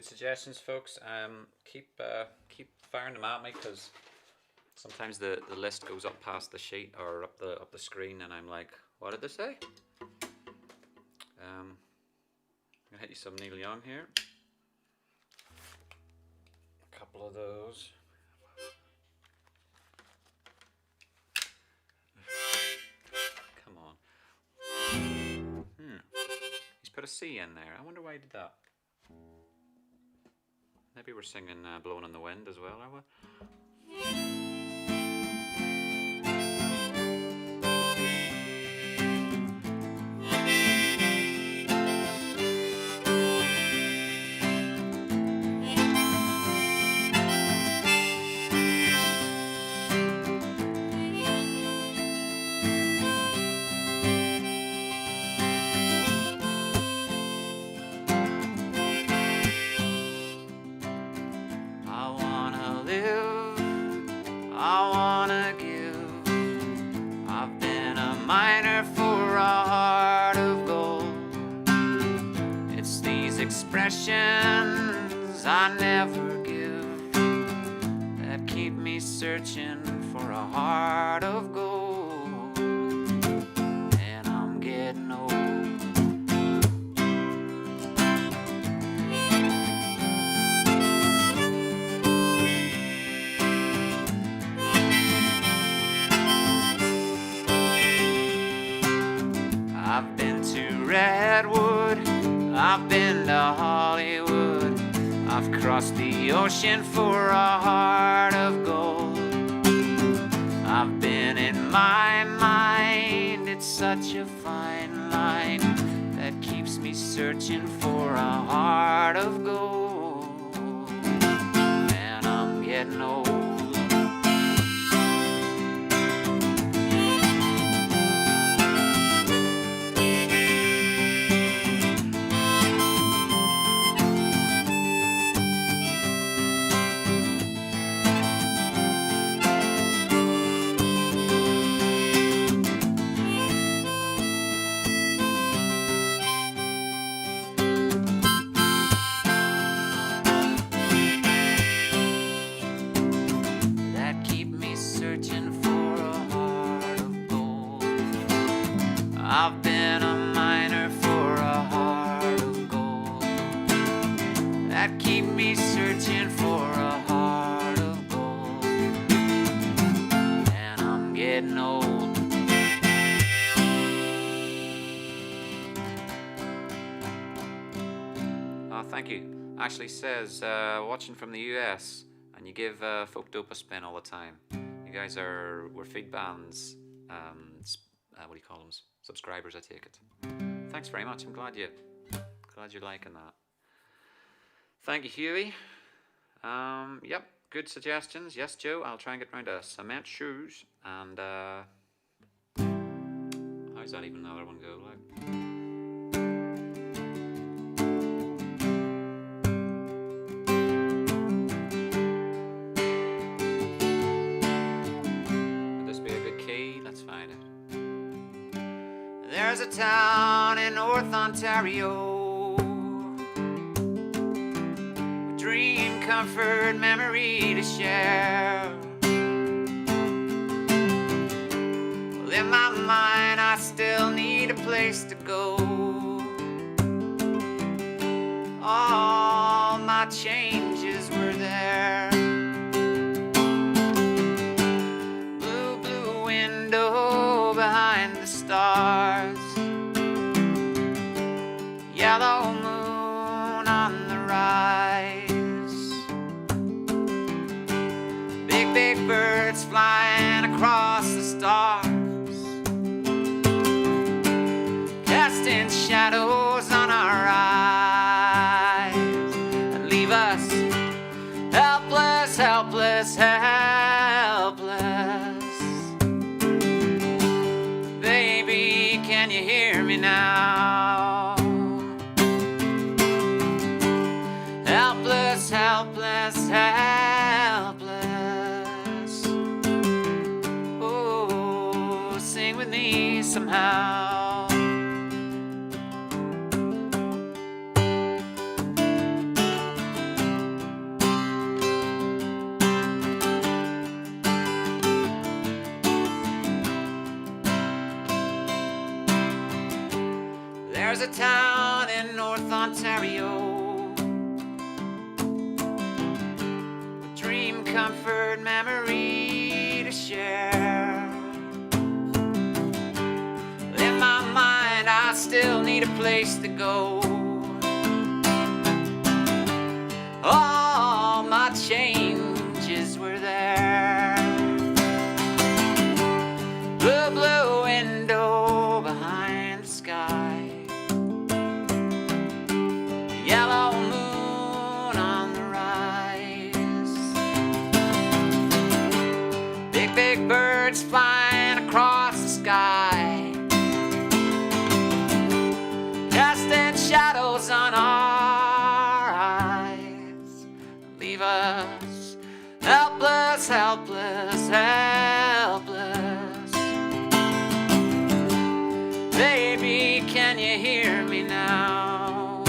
Good suggestions, folks. Keep firing them at me, because sometimes the list goes up past the sheet or up the screen, and I'm like, what did they say? I'm gonna hit you some Neil Young here. A couple of those. Come on. He's put a C in there. I wonder why he did that. Maybe we're singing Blowing in the Wind as well, are we? Expressions I never give that keep me searching for a heart of gold, and I'm getting old. I've been to Redwood, I've been to Hollywood, I've crossed the ocean for a heart of gold. I've been in my mind, it's such a fine line that keeps me searching for a heart of gold, and I'm getting old. I've been a miner for a heart of gold that keep me searching for a heart of gold, and I'm getting old. Oh, thank you. Ashley says, watching from the US, and you give Folk Dope a spin all the time. You guys we're feed bands, what do you call them? Subscribers, I take it. Thanks very much. I'm glad you're liking that. Thank you, Huey. Yep, good suggestions. Yes, Joe. I'll try and get round to Cement Shoes. And how's that even another one go like? Would this be a good key? Let's find it. There's a town in North Ontario, a dream, comfort, memory to share. Well, in my mind I still need a place to go. All my changes were there. Blue, blue window behind the stars, yellow moon on the rise, big, big birds flying across the stars, casting shadows on our eyes, and leave us helpless, helpless, helpless. Baby, can you hear me now? Helpless, helpless, helpless. Oh, sing with me somehow. There's a town in North Ontario, a dream, comfort, memory to share. In my mind, I still need a place to go. All my changes were there. Blue, blue window behind the sky, yellow moon on the rise, big, big birds flying across the sky, casting shadows on our eyes. Leave us helpless, helpless, helpless. Baby, can you hear me now?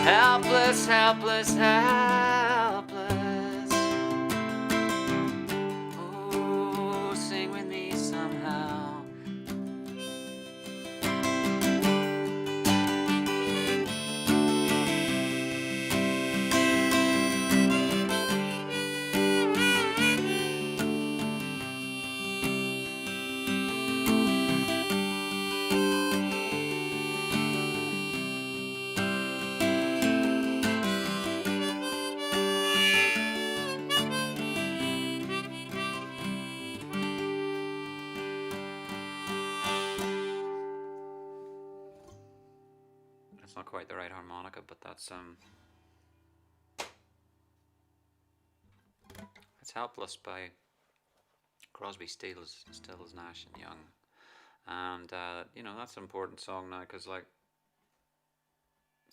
Helpless, helpless, helpless. Oh, sing with me somehow. Not quite the right harmonica, but that's Helpless by Crosby, Stills, Nash and Young. And you know, that's an important song now, because like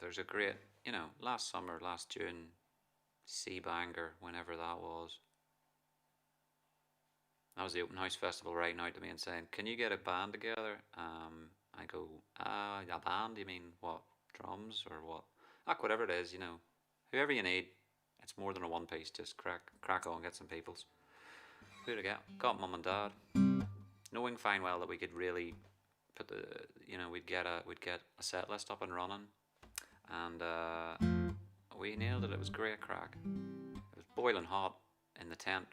there's a great, you know, last summer, last June, Sea Banger, whenever that was the open house festival writing out to me and saying, can you get a band together? I go, a band, you mean what? Drums or what? Whatever it is, you know, whoever you need. It's more than a one piece. Just crack on, get some peoples. Who to get? Got mum and dad, knowing fine well that we could really put the, you know, we'd get a set list up and running, and we nailed it. It was great crack. It was boiling hot in the tent,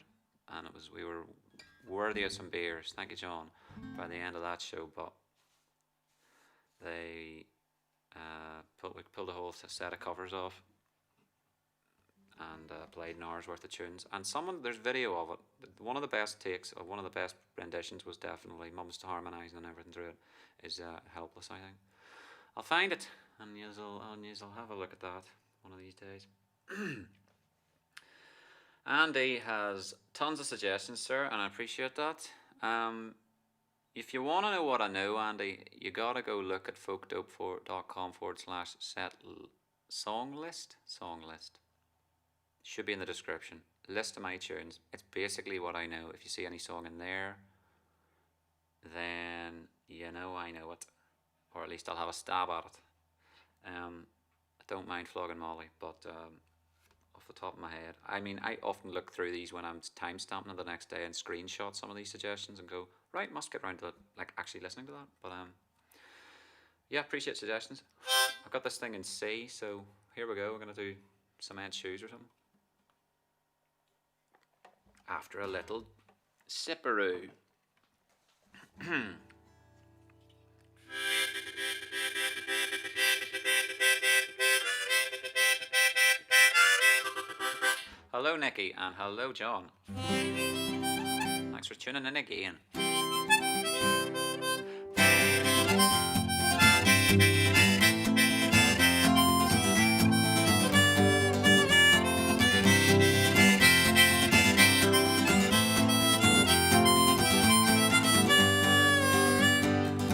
and we were worthy of some beers. Thank you, John. By the end of that show, but they. We pulled a whole set of covers off and played an hour's worth of tunes. And there's video of it. One of the best takes, or one of the best renditions, was definitely Mums to Harmonising and everything through it, is Helpless, I think. I'll find it, and you'll have a look at that one of these days. Andy has tons of suggestions, sir, and I appreciate that. If you want to know what I know, Andy, you gotta go look at folkdope.com/set song list. Should be in the description. List of my tunes. It's basically what I know. If you see any song in there, then you know I know it, or at least I'll have a stab at it. I don't mind flogging Molly, but off the top of my head, I mean, I often look through these when I'm time stamping the next day and screenshot some of these suggestions and go, right, must get around to like actually listening to that. But yeah, appreciate suggestions. I've got this thing in C, so here we go. We're gonna do some Ed Shoes or something after a little sipperoo. Hello, Nikki, and hello, John. Thanks for tuning in again.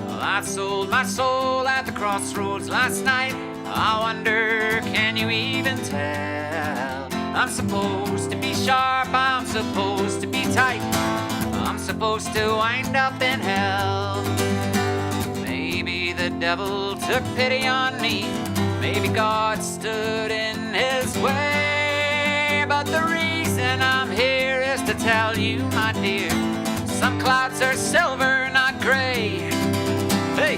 Well, I sold my soul at the Crossroads last night. I wonder, can you even tell? I'm supposed to be sharp, I'm supposed to be tight, I'm supposed to wind up in hell. Maybe the devil took pity on me, maybe God stood in his way, but the reason I'm here is to tell you, my dear, some clouds are silver, not grey. Hey!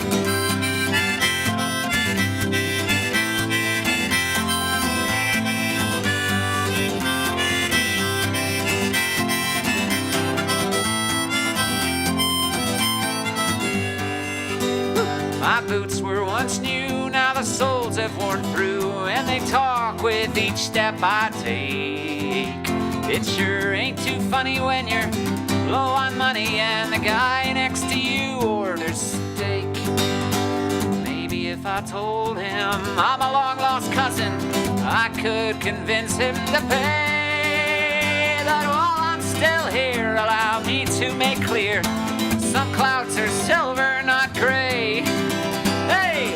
My boots were once new, now the soles have worn through, and they talk with each step I take. It sure ain't too funny when you're low on money and the guy next to you orders steak. Maybe if I told him I'm a long-lost cousin, I could convince him to pay. That while I'm still here, allow me to make clear, some clouds are silver, not gray. Hey!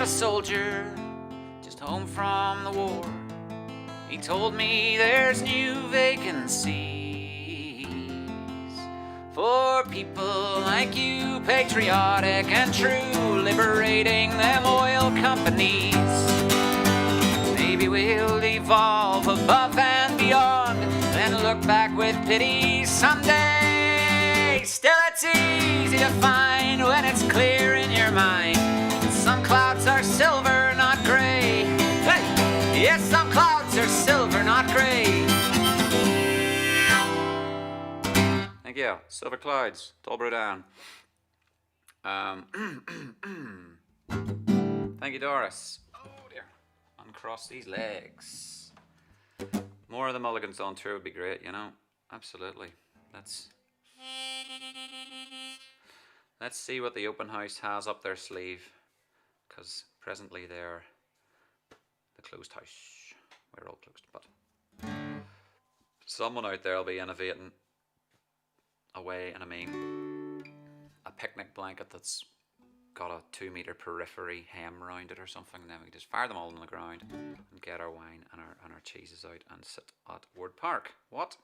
A soldier just home from the war. He told me there's new vacancies for people like you, patriotic and true, liberating them oil companies. Maybe we'll evolve above and beyond, then look back with pity someday. Still, it's easy to find when it's clear in your mind. Some clouds are silver, not gray. Hey! Yes, some clouds are silver, not gray. Thank you. Silver clouds. Dolbro down. Thank you, Doris. Oh dear. Uncross these legs. More of the mulligans on tour would be great, you know. Absolutely. Let's see what the open house has up their sleeve. Because presently they're the closed house. We're all closed, but someone out there will be innovating a way, and I mean a picnic blanket that's got a 2-meter periphery hem around it or something, and then we can just fire them all on the ground and get our wine and our cheeses out and sit at Ward Park. What?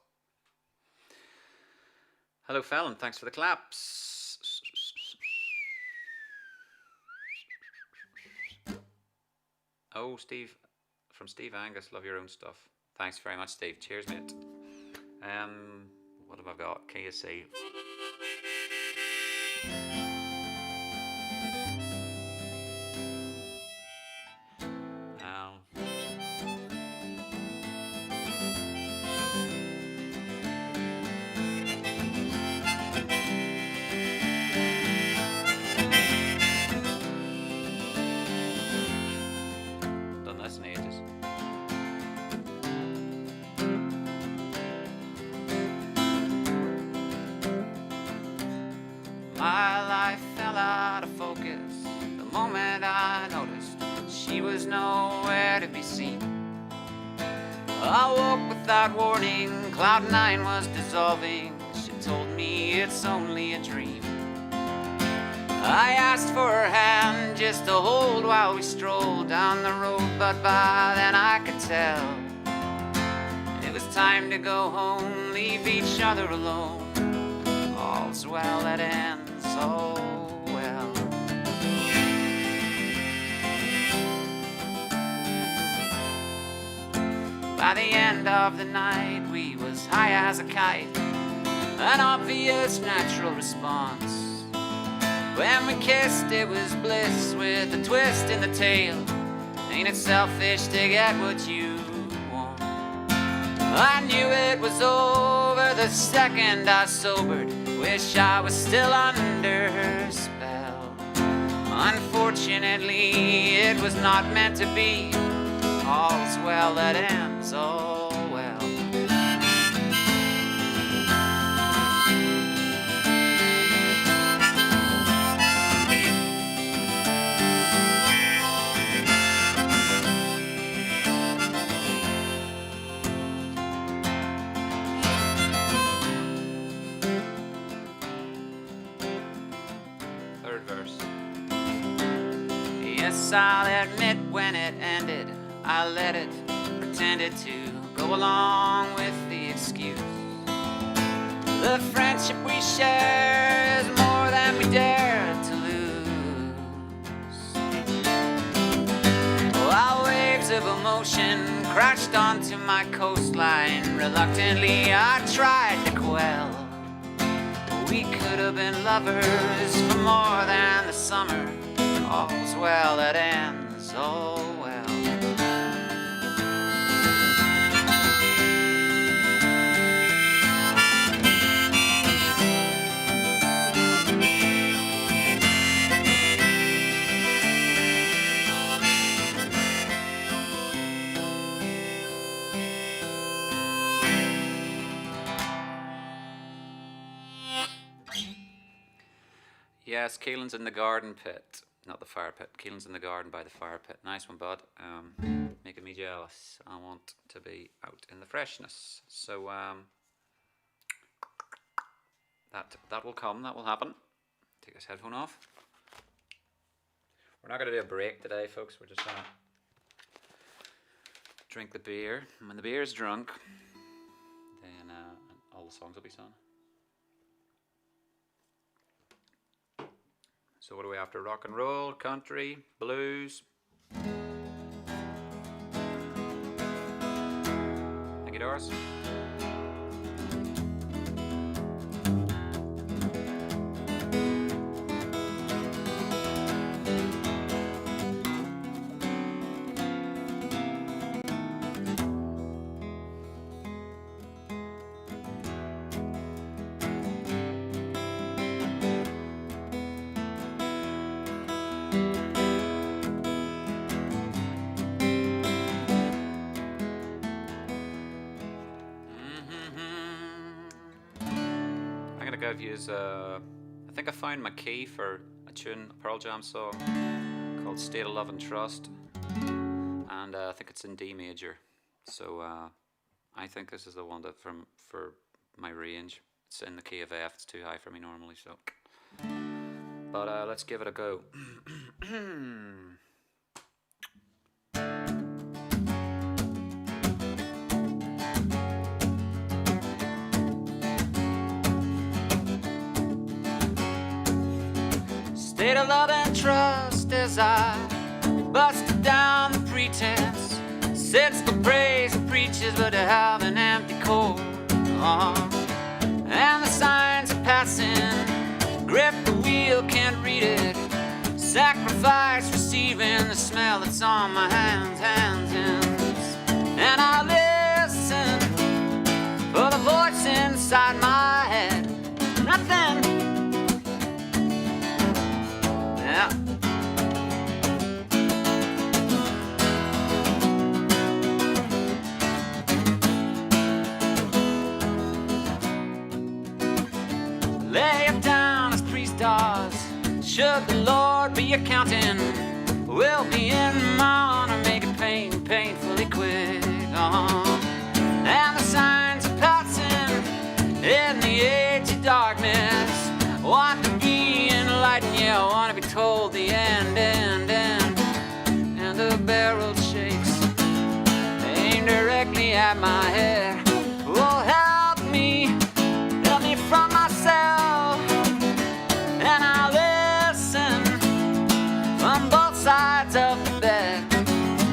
Hello Fallon, thanks for the claps. Oh, Steve, from Steve Angus, love your own stuff. Thanks very much, Steve. Cheers, mate. What have I got? Can you see? My life fell out of focus the moment I noticed she was nowhere to be seen. I woke without warning, cloud 9 was dissolving. She told me it's only a dream. I asked for her hand just to hold while we strolled down the road, but by then I could tell it was time to go home, leave each other alone. All's well that ends so well. By the end of the night, we was high as a kite, an obvious natural response. When we kissed, it was bliss with a twist in the tail. Ain't it selfish to get what you want? I knew it was over the second I sobered. Wish I was still under her spell. Unfortunately, it was not meant to be. All's well that ends all well. Third verse. Yes, I'll admit when it ended, I let it pretended to go along with the excuse. The friendship we share is more than we dare to lose. While waves of emotion crashed onto my coastline, reluctantly I tried to quell. We could have been lovers for more than the summer. All's well that ends all well. Yes, Keelan's in the garden pit. Not the fire pit. Keelan's in the garden by the fire pit. Nice one, bud. Making me jealous. I want to be out in the freshness. So, that will come. That will happen. Take this headphone off. We're not going to do a break today, folks. We're just going to drink the beer. And when the beer is drunk, then all the songs will be sung. So what are we after? Rock and roll, country, blues. Thank you, Doris. I've used, I think I found my key for a tune, a Pearl Jam song called State of Love and Trust, and I think it's in D major, so I think this is the one that for my range. It's in the key of F, it's too high for me normally, so, but let's give it a go. State of love and trust as I busted down the pretense. Sits the praise and preaches, but I have an empty core. And the signs are passing, grip the wheel, can't read it. Sacrifice receiving the smell that's on my hands. And I listen for the voice inside my head. Nothing. Yeah. Lay it down as priest does. Should the Lord be accounting, we'll be in my honor, make it painfully quick. And the signs are passing in the age of darkness. Want to be enlightened, yeah, I want to be told the end. And the barrel shakes, aimed directly at my head. Oh, help me from myself. And I listen from both sides of the bed.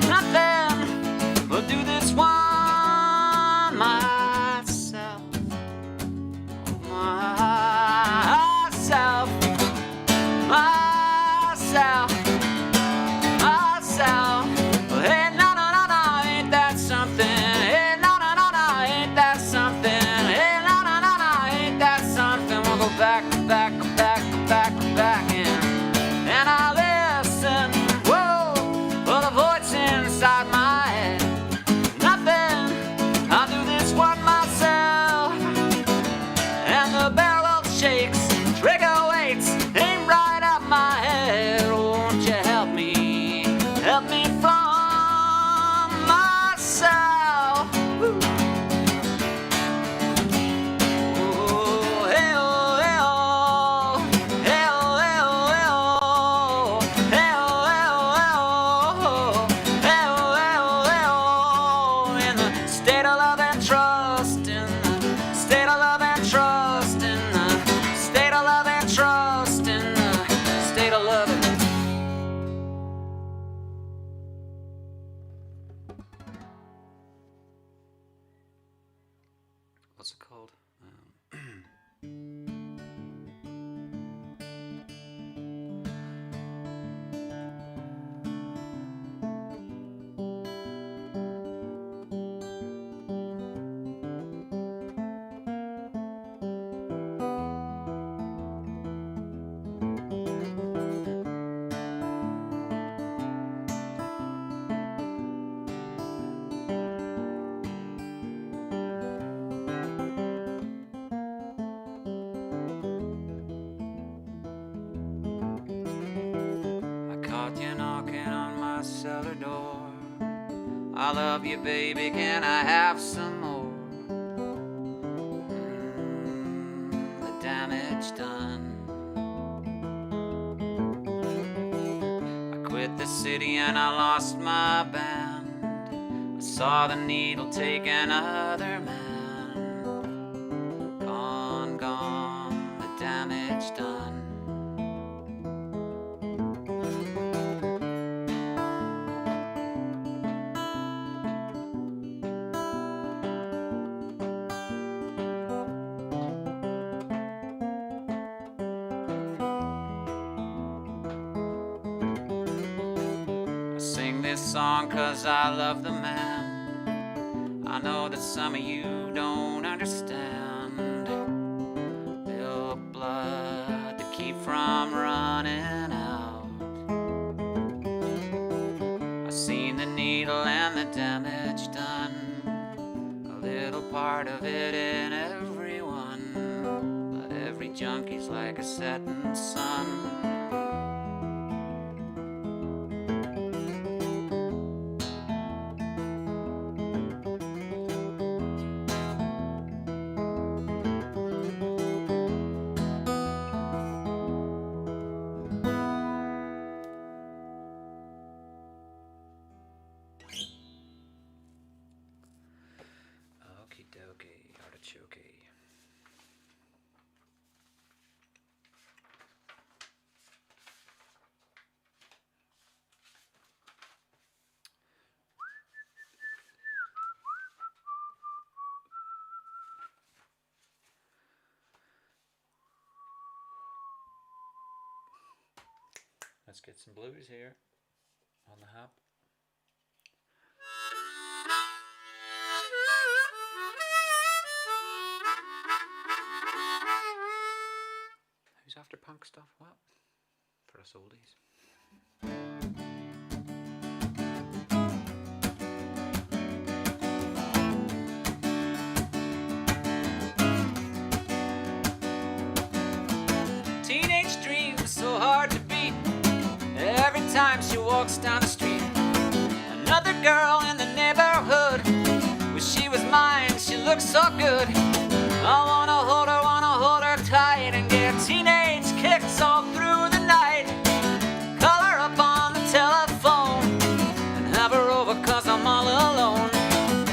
Nothing will do this one myself. Myself. Hey, no, ain't that something? Hey, no, what's it called? Cellar door. I love you, baby, can I have some more? The damage done. I quit the city and I lost my band. I saw the needle take another man. Gone, gone, the damage done. Song 'cause I love the man. I know that some of you don't understand. Milk blood to keep from running out. I've seen the needle and the damage done. A little part of it in everyone, but every junkie's like a setting sun. Let's get some blues here on the hop. Who's after punk stuff? What? For us oldies. Teenage dreams so hard to beat. Every time she walks down the street, another girl in the neighborhood. Wish she was mine, she looks so good. I wanna hold her tight and get teenage kicks all through the night. Call her up on the telephone and have her over 'cause I'm all alone.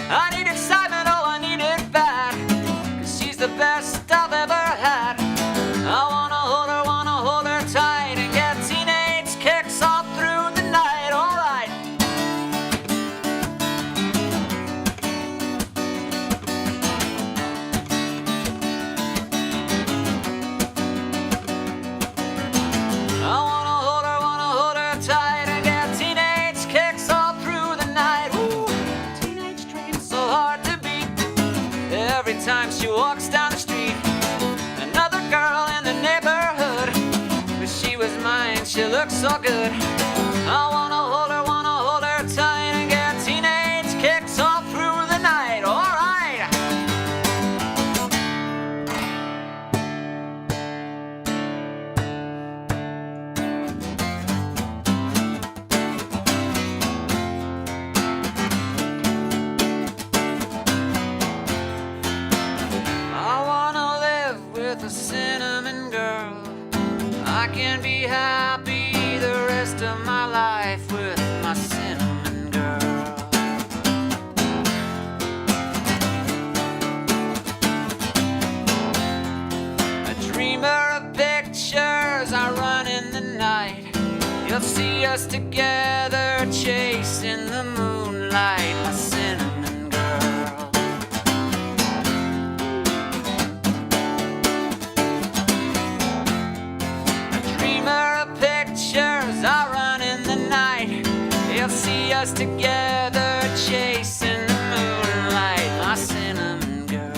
I need excitement, oh I need it bad, 'cause she's the best I've ever had. I wanna hold her tight and get teenage kicks all through the night, alright. I wanna hold her tight and get teenage kicks all through the night. Ooh, teenage dreams so hard to beat. Every time she walks down the street, another girl in the neighborhood. Wish she was mine, she looks so good. I wanna hold her tight and get teenage kicks all through the night, alright. I wanna live with a cinnamon girl. I can be happy the rest of my life with my cinnamon girl. A dreamer of pictures, I run in the night. You'll see us together chasing the moonlight, my cinnamon girl. see us together chasing the moonlight, my cinnamon girl.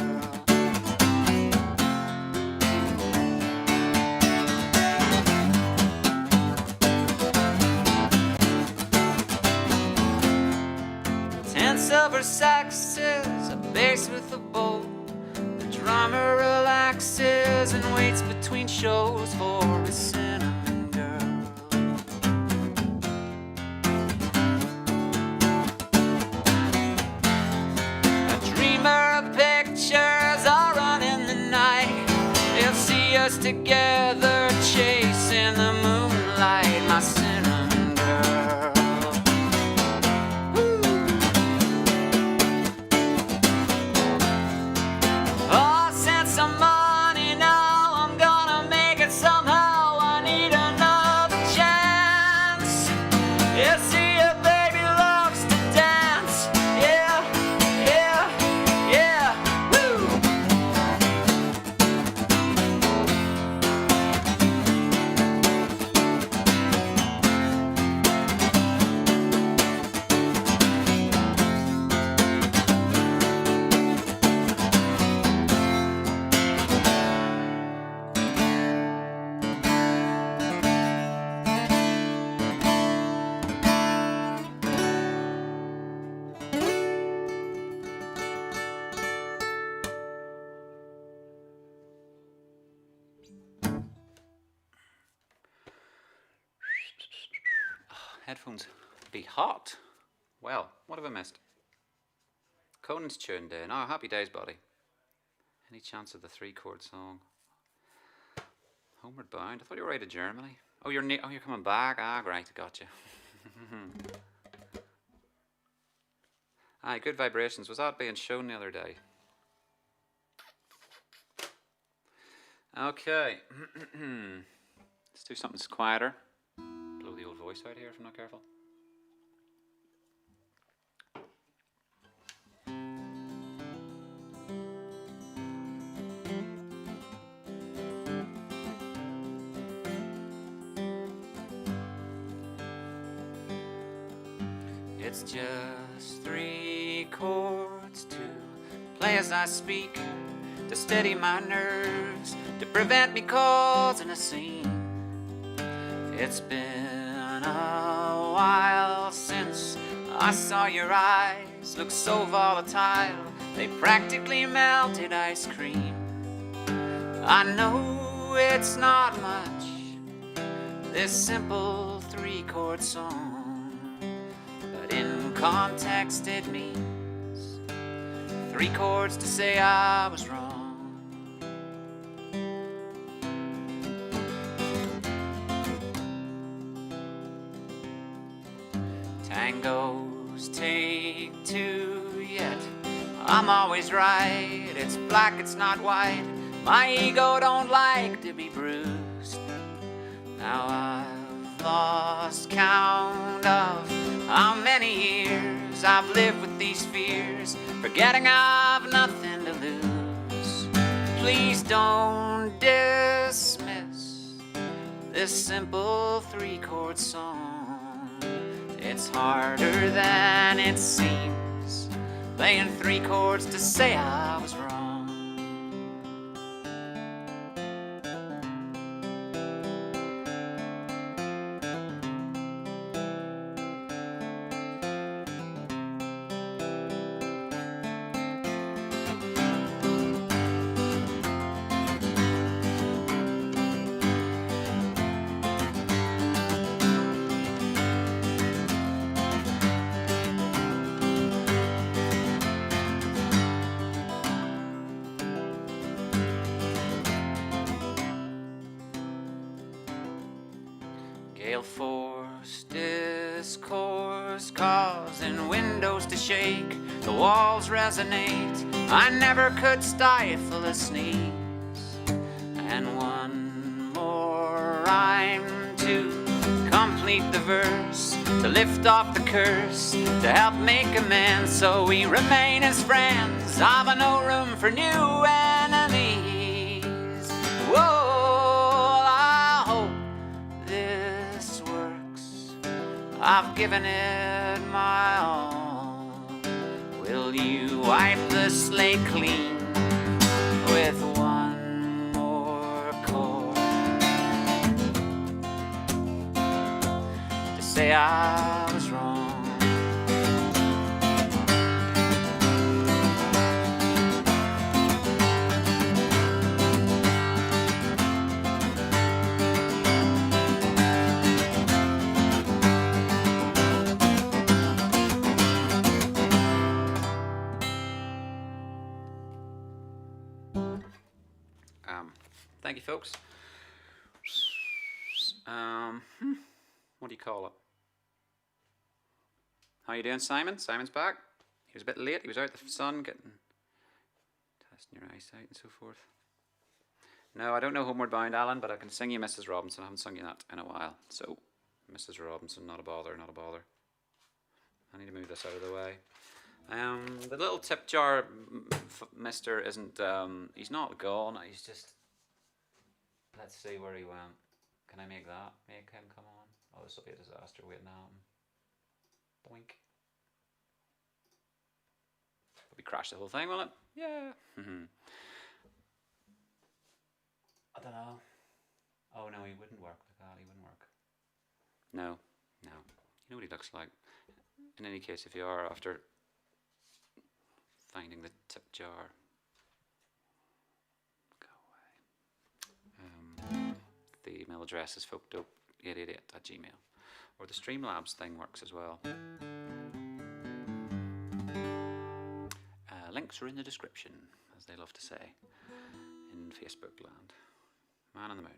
Ten silver saxes, a bass with a bow. The drummer relaxes and waits between shows for a cinnamon girl. A dreamer of pictures are running the night. They'll see us together chasing the moonlight, my cinnamon girl. Oh, I sent some money, now I'm gonna make it somehow. I need another chance. Yeah, see a baby loves to dance. Yeah, yeah, yeah, woo! Headphones be hot. Well, what have I missed? Conan's tune day. Oh, happy days, buddy. Any chance of the 3-chord song? Homeward Bound. I thought you were out of Germany. Oh, you're coming back. Ah, great, I got you. Aye, Good Vibrations. Was that being shown the other day? Okay. Let's do something quieter. Blow the old voice out here if I'm not careful. It's just 3 chords to play as I speak, to steady my nerves, to prevent me causing a scene. It's been a while since I saw your eyes look so volatile, they practically melted ice cream. I know it's not much, this simple 3-chord song, but in context it means 3 chords to say I was wrong. Tangos take 2 yet, I'm always right. It's black, it's not white. My ego don't like to be bruised. Now I've lost count of how many years I've lived with these fears, forgetting I've nothing to lose. Please don't dismiss this simple 3-chord song. It's harder than it seems, playing 3 chords to say I was wrong. Gale force discourse causing windows to shake, the walls resonate. I never could stifle a sneeze. And one more rhyme to complete the verse, to lift off the curse, to help make amends so we remain as friends. I've no room for new enemies. Whoa, I hope this works. I've given it my will you wipe the slate clean with one more chord to say I was wrong? Thank you, folks. What do you call it? How you doing, Simon? Simon's back. He was a bit late. He was out in the sun getting testing your eyesight and so forth. No, I don't know Homeward Bound, Alan, but I can sing you Mrs. Robinson. I haven't sung you that in a while. So, Mrs. Robinson, not a bother, not a bother. I need to move this out of the way. The little tip jar mister isn't, he's not gone, he's just, let's see where he went. Can I make that? Make him come on? Oh, this will be a disaster waiting to happen. Boink. Will we crash the whole thing, will it? Yeah. I don't know. Oh no, he wouldn't work like that, he wouldn't work. No, no. You know what he looks like. In any case, if you are after finding the tip jar, go away. The email address is folkdope888@gmail.com, or the Streamlabs thing works as well. Links are in the description, as they love to say in Facebook land. Man on the moon.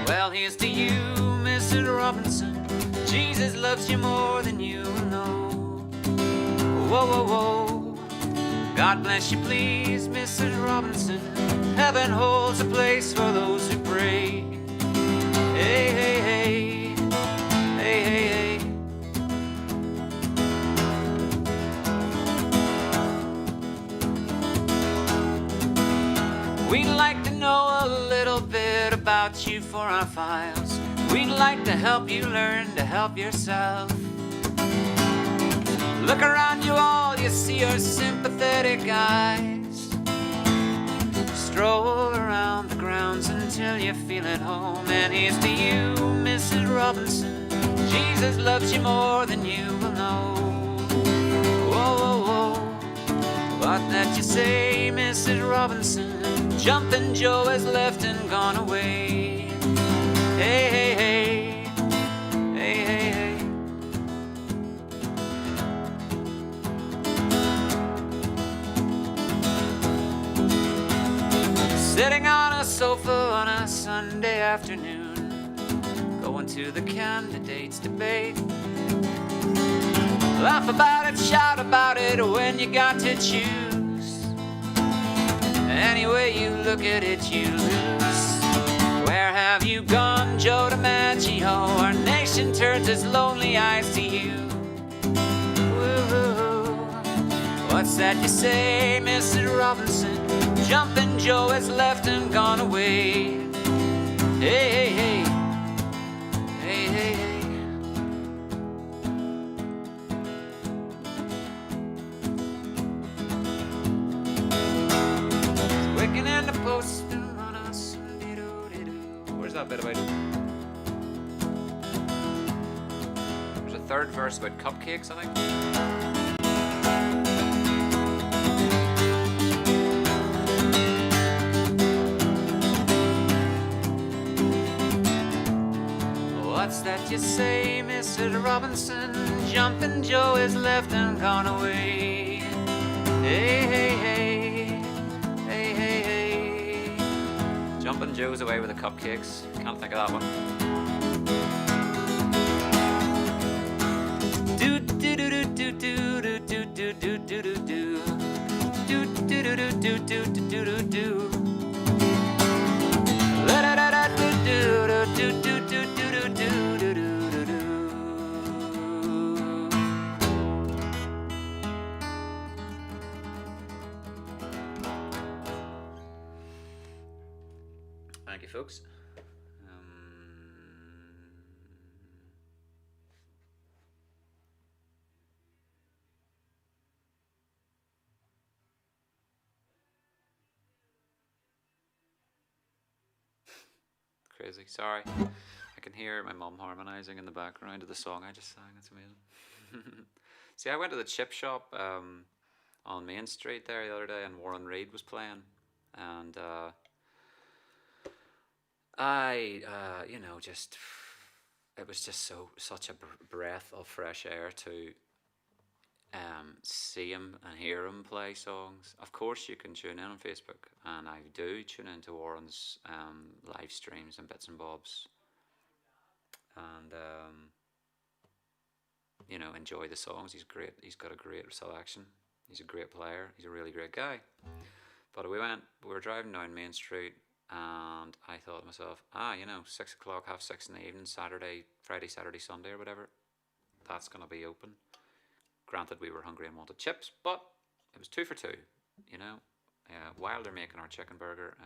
Well, here's to you, Mrs. Robinson. Jesus loves you more than you know. Whoa, whoa, whoa. God bless you, please, Mrs. Robinson. Heaven holds a place for those who pray. Hey, hey, hey. Hey, hey, hey. We'd like to know a little bit about you for our files. We'd like to help you learn to help yourself. Look around you all, you see our sympathetic eyes. Stroll around the grounds until you feel at home. And here's to you, Mrs. Robinson. Jesus loves you more than you will know. Whoa, whoa, whoa. What that you say, Mrs. Robinson? Jumpin' Joe has left and gone away. Hey, hey, hey. Hey, hey, hey. Sitting on a sofa on a Sunday afternoon, going to the candidates' debate. Laugh about it, shout about it when you got to choose. Any way you look at it, you lose. Where have you gone, Joe DiMaggio? Our nation turns its lonely eyes to you. Woo-hoo. What's that you say, Mrs. Robinson? Jumpin' Joe has left and gone away. Hey, hey, hey. Hey, hey, hey. Waking in the post on a Sunday. Where's that bit about? There's a third verse about cupcakes, I think. What's that you say, Mrs. Robinson? Jumpin' Joe is left and gone away. Hey, hey, hey. Hey, hey, hey. Jumpin' Joe's away with the cupcakes. Can't think of that one. Thank you, folks. Crazy. Sorry. I can hear my mum harmonising in the background of the song I just sang. It's amazing. See, I went to the chip shop on Main Street there the other day, and Warren Reid was playing. And you know, just... It was just such a breath of fresh air to see him and hear him play songs. Of course, you can tune in on Facebook, and I do tune into Warren's live streams and bits and bobs, and you know, enjoy the songs. He's great. He's got a great selection. He's a great player. He's a really great guy. But we were driving down Main Street, and I thought to myself, you know, 6 o'clock, 6:30 in the evening, Friday, Saturday, Sunday, or whatever, that's gonna be open. Granted, we were hungry and wanted chips, but it was 2 for 2, you know. While they're making our chicken burger,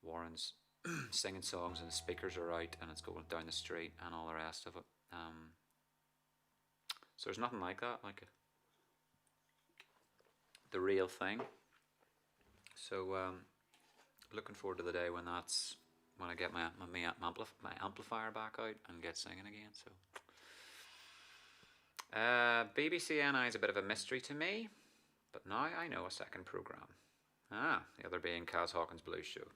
Warren's singing songs and the speakers are out and it's going down the street and all the rest of it. So there's nothing like that, like the real thing. So looking forward to the day when I get my amplifier back out and get singing again. So. BBC NI is a bit of a mystery to me, but now I know a second programme. The other being Kaz Hawkins' Blues Show.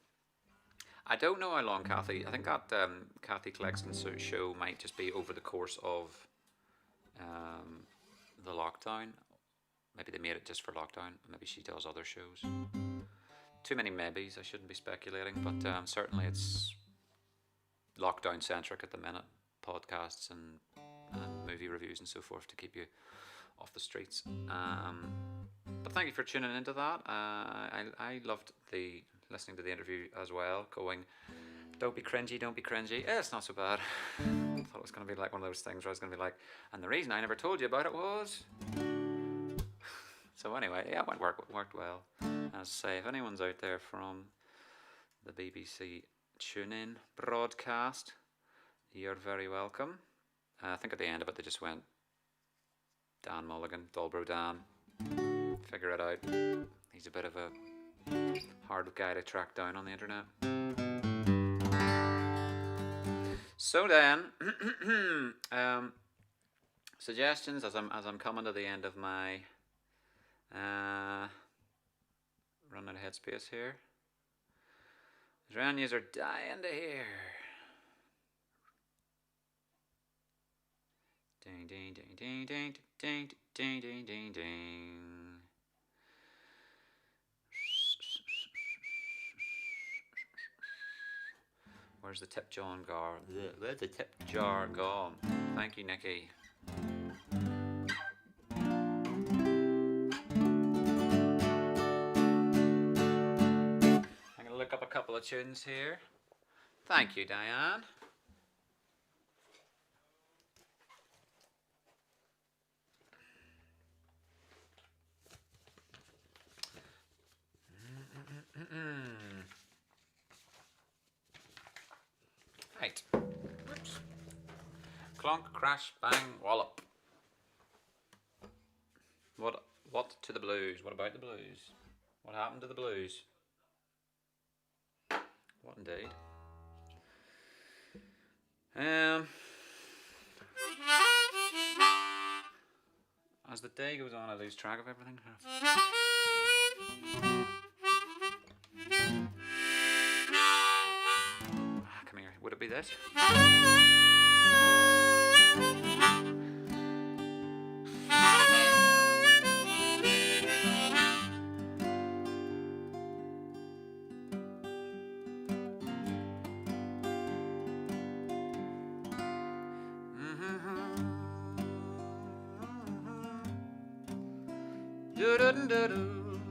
I don't know how long Kathy... I think that Kathy Claxton's show might just be over the course of the lockdown. Maybe they made it just for lockdown. Maybe she does other shows. Too many maybes, I shouldn't be speculating, but certainly it's lockdown-centric at the minute. Podcasts and movie reviews and so forth to keep you off the streets. But thank you for tuning into that. I loved listening to the interview as well, going, don't be cringy, don't be cringy. It's not so bad. I thought it was going to be like one of those things where I was going to be like, and the reason I never told you about it was... So anyway, yeah, it worked well. As I say, if anyone's out there from the BBC tune-in broadcast, you're very welcome. I think at the end of it they just went, Dan Mulligan, Dolbro Dan, figure it out. He's a bit of a hard guy to track down on the internet. So then, suggestions as I'm coming to the end of my running out of headspace here. Is there any yous are dying to hear? Ding ding ding ding ding ding ding ding ding ding. Where's the tip jar gone? Where's the tip jar gone? Thank you, Nikki. I'm gonna look up a couple of tunes here. Thank you, Diane. Right. Whoops. Clonk, crash, bang, wallop. What to the blues? What about the blues? What happened to the blues? What indeed? As the day goes on, I lose track of everything. Come here. Would it be this? Do-do-do-do-do.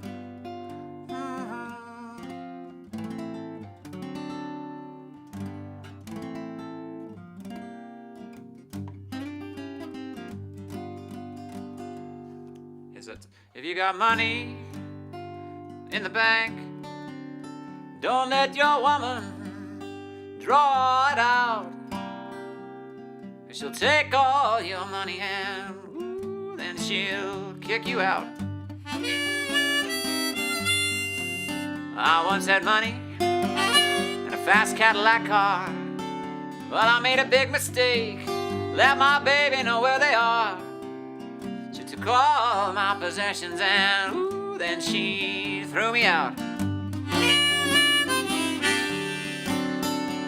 Is it if you got money in the bank, don't let your woman draw it out, 'cause she'll take all your money and ooh, then she'll kick you out. I once had money and a fast Cadillac car, but I made a big mistake, let my baby know where they are. She took all my possessions and ooh, then she threw me out.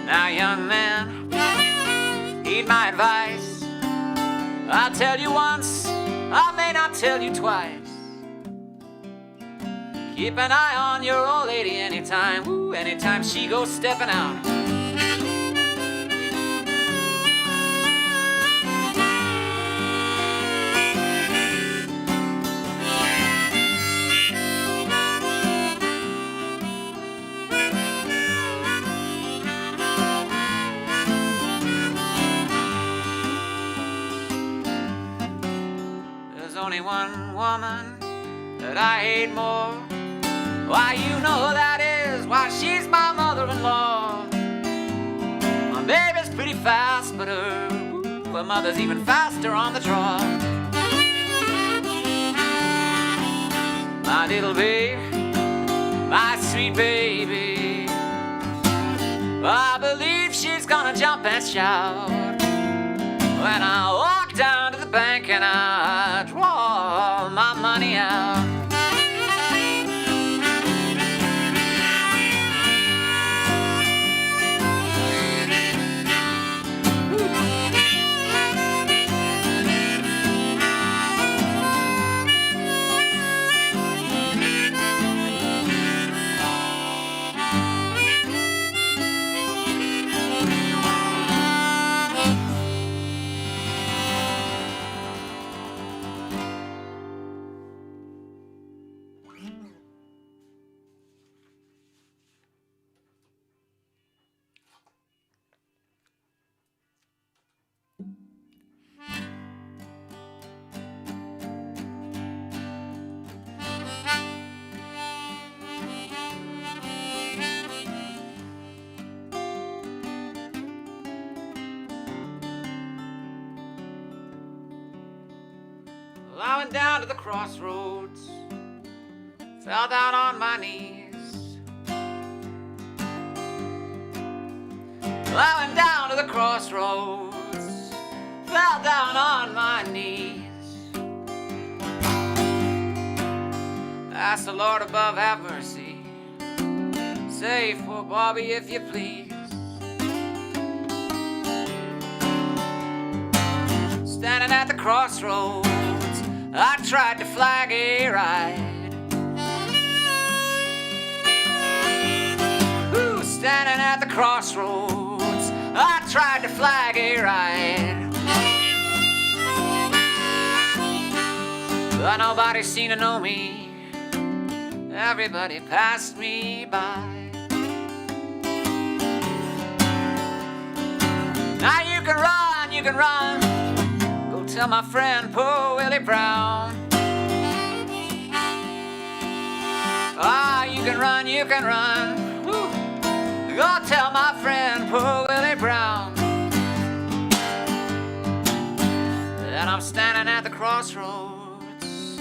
Now young man, heed my advice. I'll tell you once, I may not tell you twice. Keep an eye on your old lady anytime, ooh, anytime she goes stepping out. There's only one woman that I hate more. Why, you know who that is, why, she's my mother-in-law. My baby's pretty fast, but her mother's even faster on the draw. My little babe, my sweet baby, I believe she's gonna jump and shout when I walk down to the bank and I draw my money out. I went down to the crossroads, fell down on my knees. I went down to the crossroads, fell down on my knees. Ask the Lord above, have mercy. Save poor Bobby if you please. Standing at the crossroads, I tried to flag a ride. Ooh, standing at the crossroads, I tried to flag a ride. But nobody seemed to know me. Everybody passed me by. Now you can run. Go tell my friend poor Willie Brown. Ah, you can run. Woo. Go tell my friend poor Willie Brown that I'm standing at the crossroads.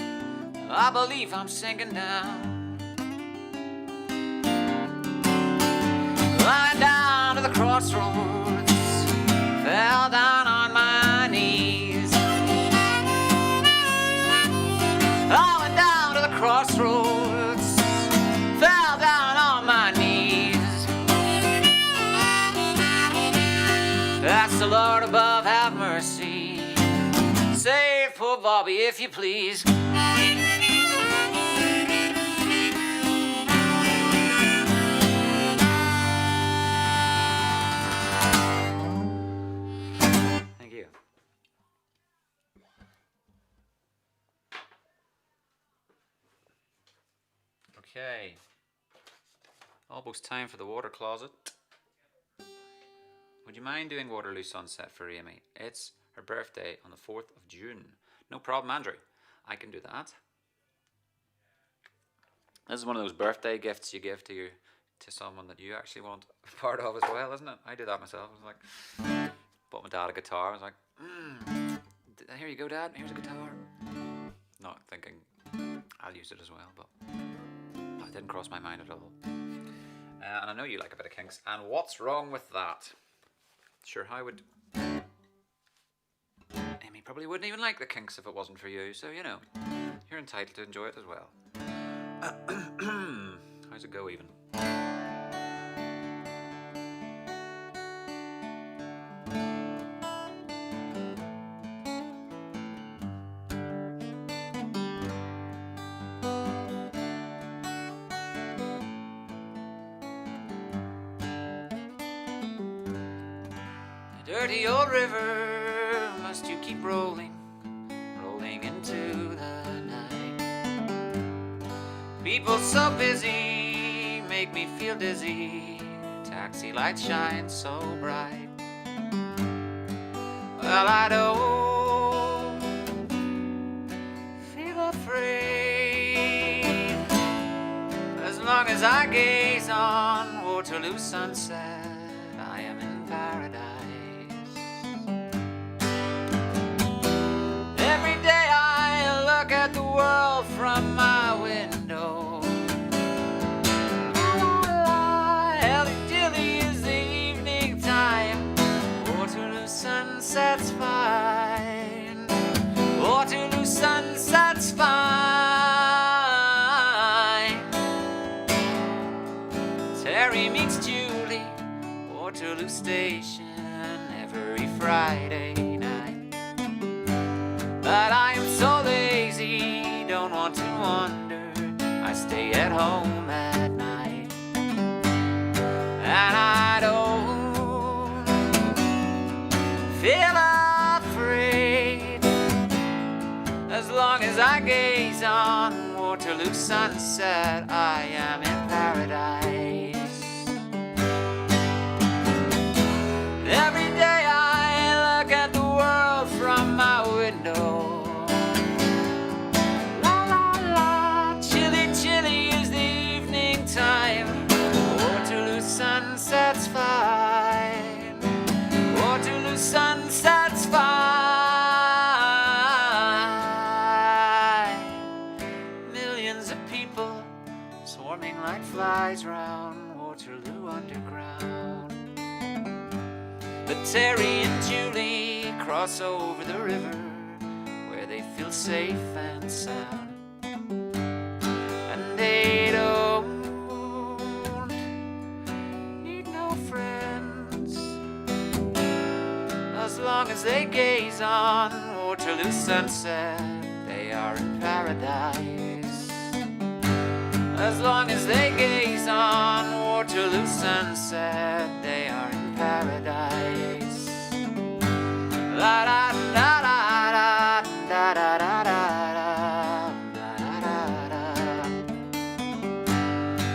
I believe I'm sinking down. Lying down to the crossroads, fell down on my knees. I went down to the crossroads, fell down on my knees. Ask the Lord above, have mercy. Save poor Bobby if you please. Okay. Almost time for the water closet. Would you mind doing Waterloo Sunset for Amy? It's her birthday on the 4th of June. No problem, Andrew. I can do that. This is one of those birthday gifts you give to someone that you actually want a part of as well, isn't it? I do that myself. I was like, bought my dad a guitar. I was like, here you go, Dad. Here's a guitar. Not thinking I'll use it as well, but it didn't cross my mind at all. And I know you like a bit of Kinks. And what's wrong with that? Sure, how would... Amy probably wouldn't even like the Kinks if it wasn't for you. So, you know, you're entitled to enjoy it as well. How's it go even? Dirty old river, must you keep rolling, rolling into the night? People so busy, make me feel dizzy, taxi lights shine so bright. Well, I don't feel afraid, as long as I gaze on Waterloo sunset, I am in paradise. Every day I look at the world from my window. La la la, helly dilly is the evening time. Waterloo sunset's fine. Waterloo sunset's fine. Terry meets Julie, Waterloo Station every Friday night. But I am so lazy, don't want to wander, I stay at home at night. And I don't feel afraid, as long as I gaze on Waterloo sunset, I am in paradise. Every day I look at the world from my window. La la la, chilly, chilly is the evening time. Waterloo sunset's fine. Waterloo sunset's fine. Millions of people swarming like flies round Waterloo Underground. But Terry and Julie cross over the river where they feel safe and sound. And they don't need no friends, as long as they gaze on Waterloo sunset, they are in paradise. As long as they gaze on Waterloo sunset, they are in paradise. La da da da da da da da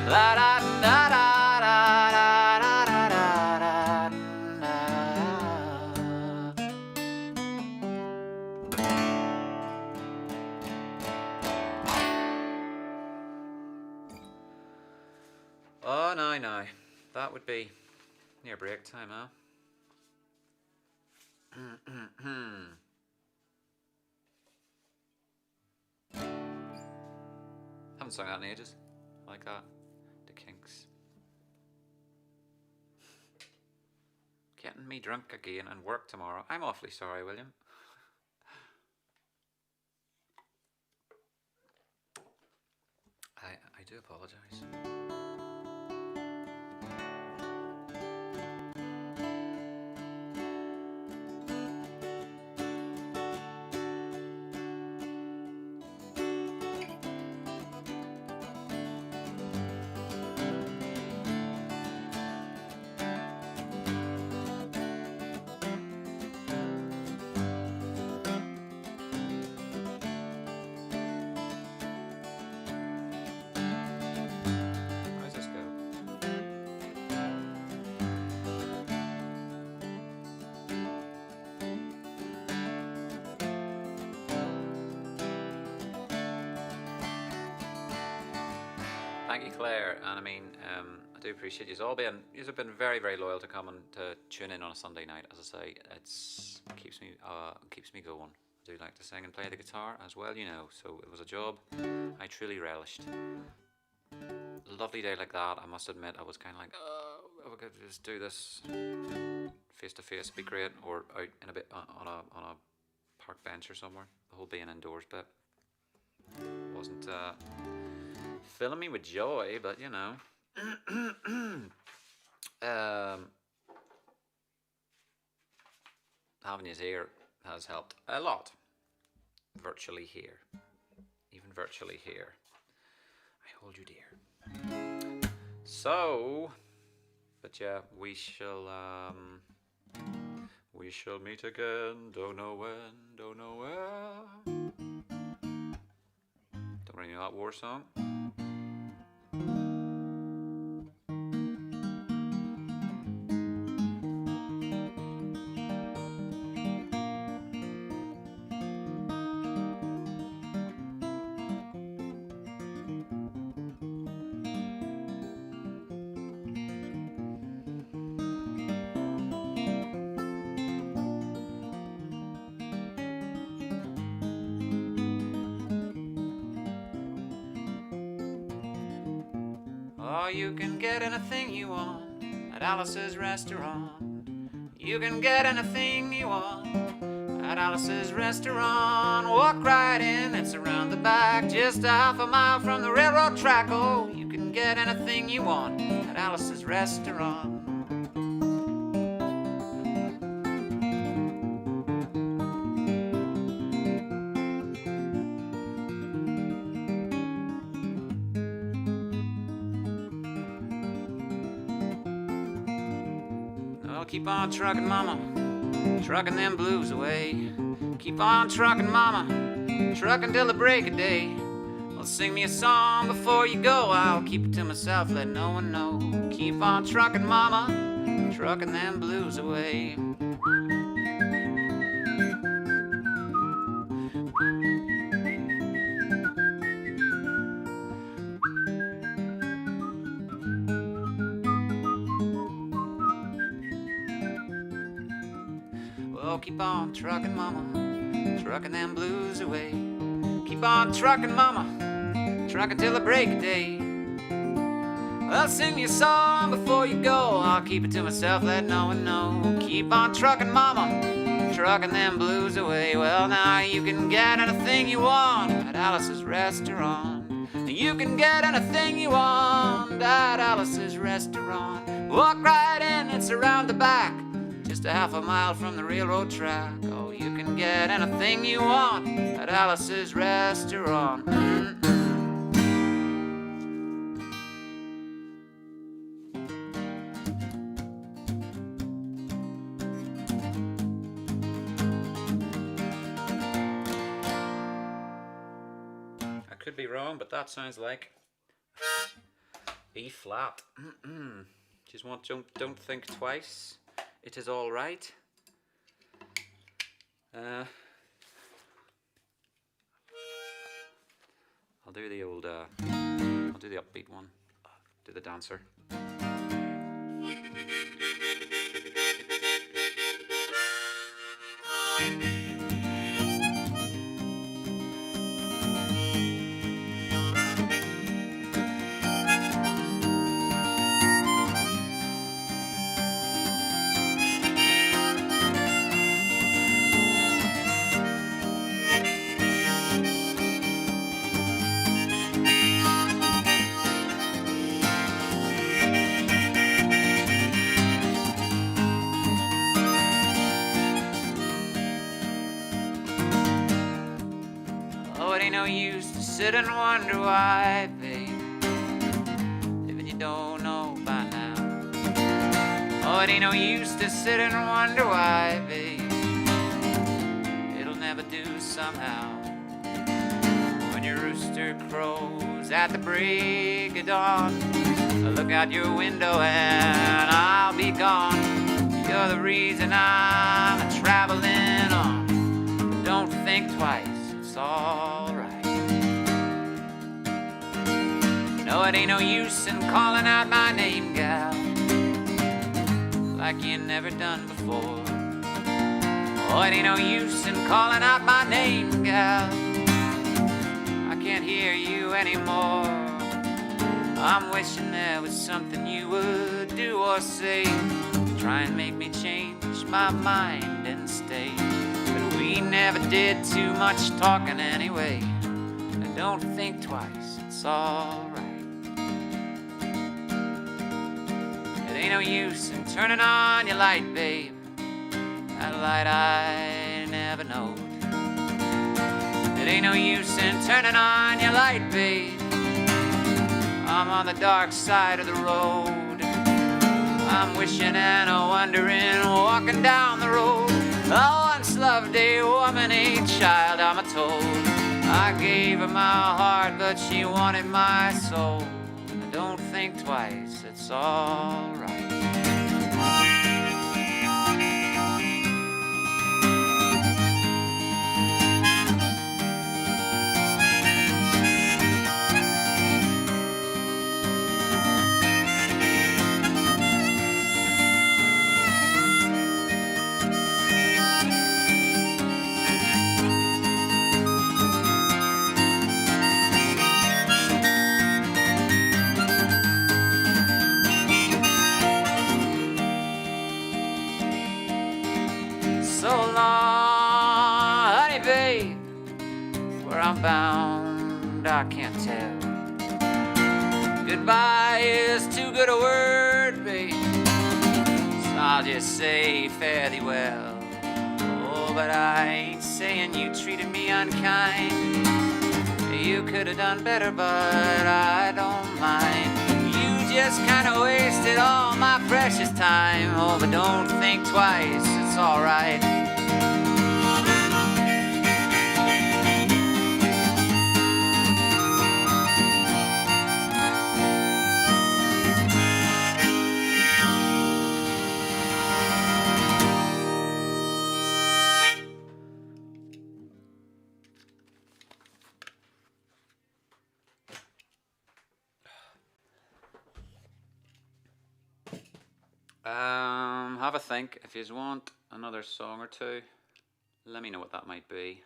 la da da da Oh, no. That would be near break time, huh? Haven't sung that in ages. I like that. The Kinks. Getting me drunk again and work tomorrow. I'm awfully sorry, William. I do apologise. thank you, Claire. And I mean, I do appreciate you all being. You have been very, very loyal to coming to tune in on a Sunday night. As I say, it's keeps me going. I do like to sing and play the guitar as well, you know. So it was a job I truly relished. A lovely day like that, I must admit, I was kind of like, oh, we could just do this face to face, be great, or out in a bit on a park bench or somewhere. The whole being indoors bit wasn't filling me with joy, but you know. Having you here has helped a lot. Virtually here, even virtually here, I hold you dear. So, but yeah, we shall meet again. Don't know when, don't know where. Don't really know that war song. You can get anything you want at Alice's restaurant. You can get anything you want at Alice's restaurant. Walk right in, it's around the back, just a half a mile from the railroad track. Oh, you can get anything you want at Alice's restaurant. Keep on trucking, mama, trucking them blues away. Keep on trucking, mama, trucking till the break of day. Well, sing me a song before you go, I'll keep it to myself, let no one know. Keep on trucking, mama, trucking them blues away. Keep on trucking, mama, trucking them blues away. Keep on trucking, mama, trucking till the break of day. Well, sing me a song before you go, I'll keep it to myself, let no one know. Keep on trucking, mama, trucking them blues away. Well, now you can get anything you want at Alice's restaurant. You can get anything you want at Alice's restaurant. Walk right in, it's around the back, just a half a mile from the railroad track. Oh, you can get anything you want at Alice's restaurant. I could be wrong, but that sounds like E flat. Just don't think twice. It is all right. I'll do the old. I'll do the upbeat one. Do the dancer. Sit and wonder why, babe, if you don't know by now. Oh, it ain't no use to sit and wonder why, babe, it'll never do somehow. When your rooster crows at the break of dawn, I look out your window and I'll be gone. You're the reason I'm traveling on. But don't think twice, it's all right. No, it ain't no use in calling out my name, gal, like you never done before. Oh, it ain't no use in calling out my name, gal, I can't hear you anymore. I'm wishing there was something you would do or say, try and make me change my mind and stay. But we never did too much talking anyway, and don't think twice, it's alright. It ain't no use in turning on your light, babe, that light I never knowed. It ain't no use in turning on your light, babe, I'm on the dark side of the road. I'm wishing and a wondering, walking down the road. I once loved a woman, a child, I'm told. I gave her my heart, but she wanted my soul. Don't think twice, it's alright. I'm bound, I can't tell. Goodbye is too good a word, babe, so I'll just say fare thee well. Oh, but I ain't saying you treated me unkind. You could have done better, but I don't mind. You just kinda wasted all my precious time. Oh, but don't think twice, it's alright. Have a think. If you want another song or two, let me know what that might be.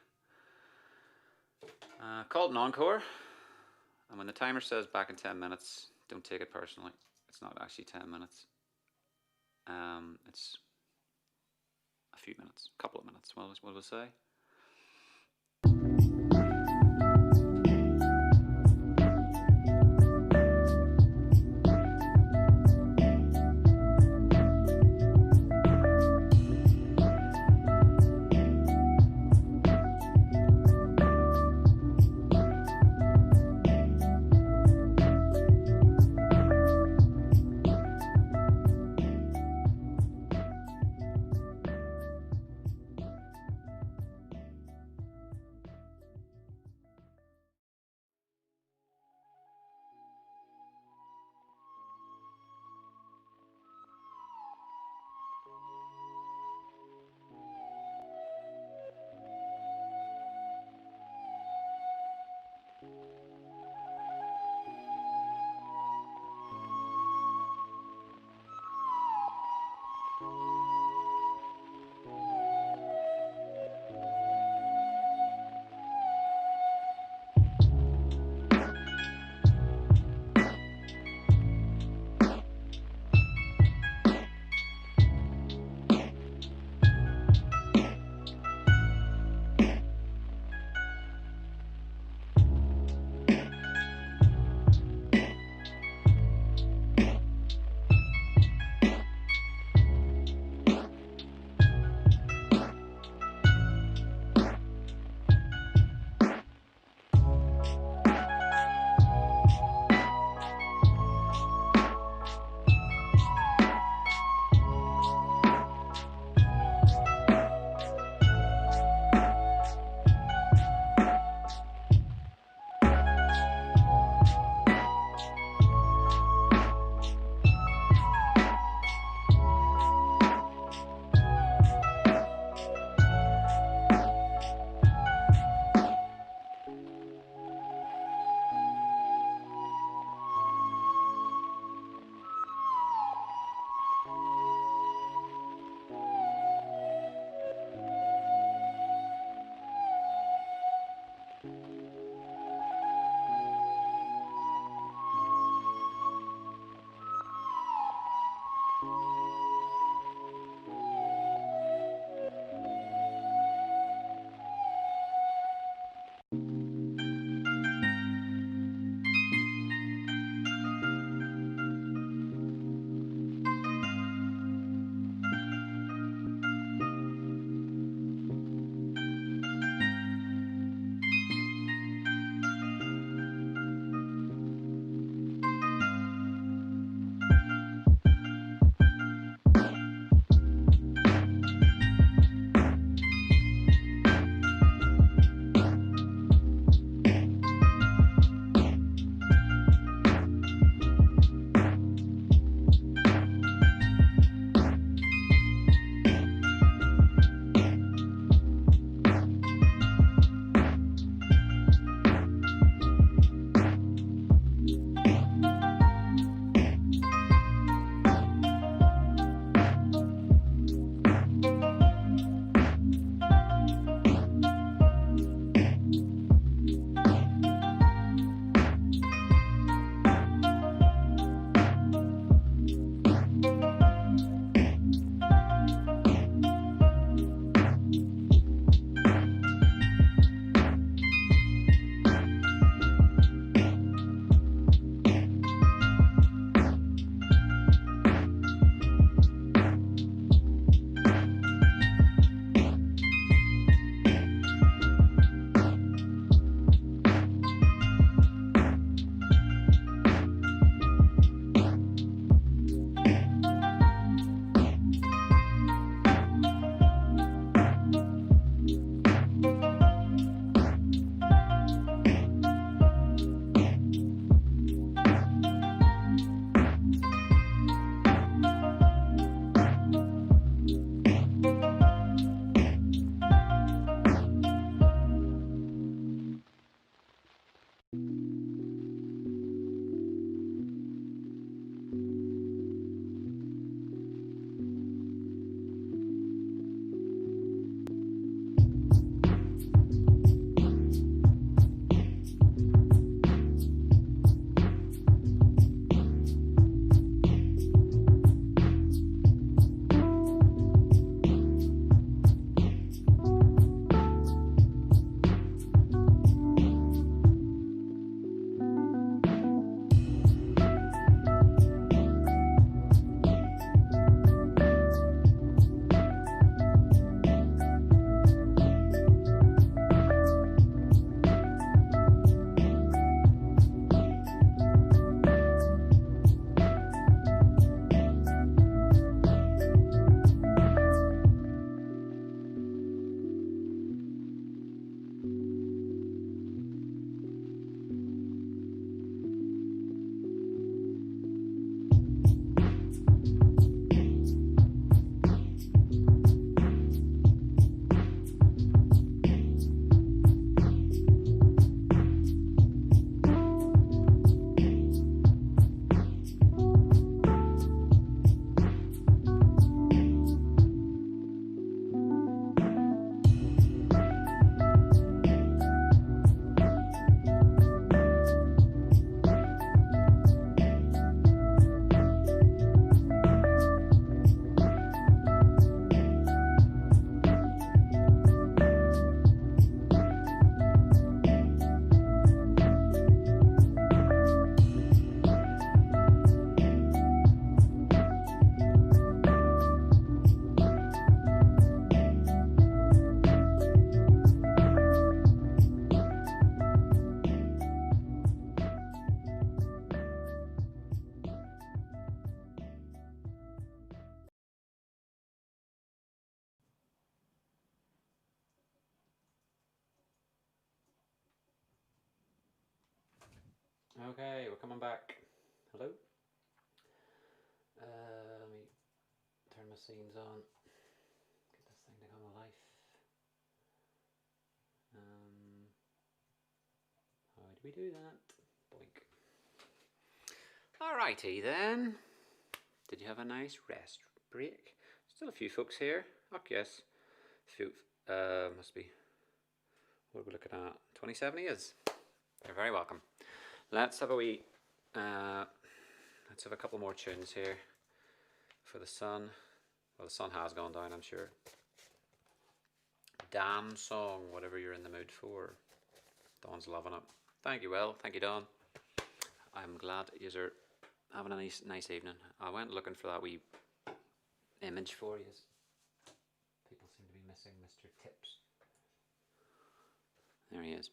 Called an encore, and when the timer says back in 10 minutes, don't take it personally. It's not actually 10 minutes. It's a few minutes, a couple of minutes. What will it say? Okay, we're coming back. Hello? Let me turn my scenes on. Get this thing to come to life. How do we do that? Boink. Alrighty then. Did you have a nice rest break? Still a few folks here. Oh yes. Few, must be, what are we looking at? 27 years. You're very welcome. Let's have a wee, let's have a couple more tunes here for the sun. Well, the sun has gone down, I'm sure. Damn song, whatever you're in the mood for. Dawn's loving it. Thank you, Will. Thank you, Dawn. I'm glad you're having a nice evening. I went looking for that wee image for you. People seem to be missing Mr. Tips. There he is.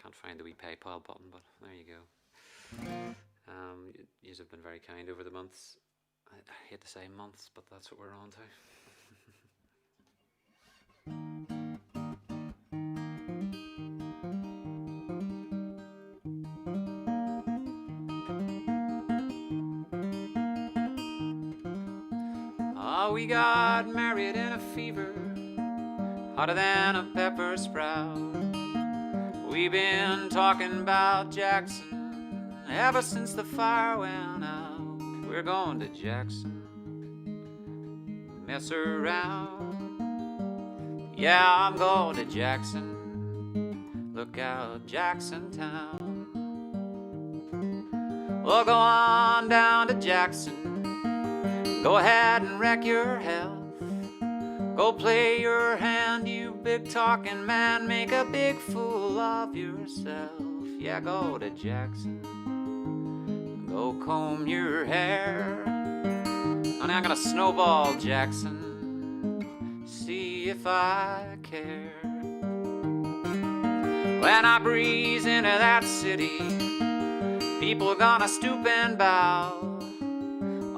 Can't find the wee PayPal button, but there you go. Yous have been very kind over the months. I hate to say months, but that's what we're on to. Oh, we got married in a fever, hotter than a pepper sprout. We've been talking about Jackson ever since the fire went out. We're going to Jackson, mess around. Yeah, I'm going to Jackson, look out Jackson Town. Well, go on down to Jackson, go ahead and wreck your health. Go play your hand, you big talking man, make a big fool of yourself. Yeah, go to Jackson, go comb your hair. Honey, I'm gonna snowball Jackson, see if I care. When I breeze into that city, people gonna stoop and bow.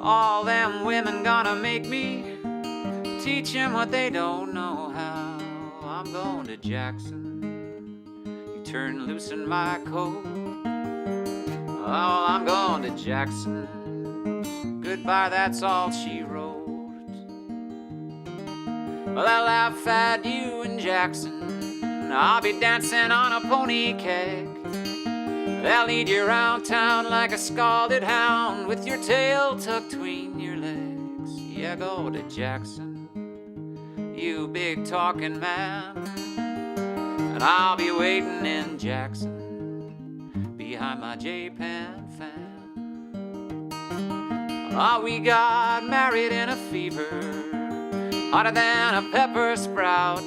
All them women gonna make me teach them what they don't know how. I'm going to Jackson, you turn loose in my coat. Oh, I'm going to Jackson, goodbye, that's all she wrote. Well, I'll laugh at you in Jackson, I'll be dancing on a pony keg. They'll lead you around town like a scalded hound, with your tail tucked between your legs. Yeah, go to Jackson, you big talking man, and I'll be waiting in Jackson behind my J-Pan fan. Oh, we got married in a fever, hotter than a pepper sprout.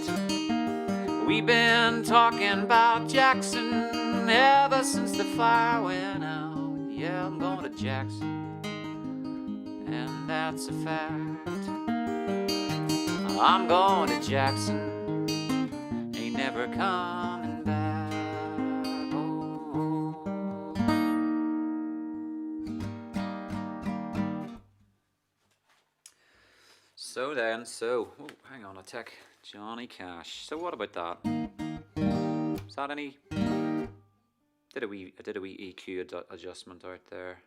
We've been talking about Jackson ever since the fire went out. Yeah, I'm going to Jackson, and that's a fact. I'm going to Jackson, ain't never coming back. Oh. So then, oh, hang on, I'll take Johnny Cash. So what about that? Is that any? I did a wee EQ adjustment out there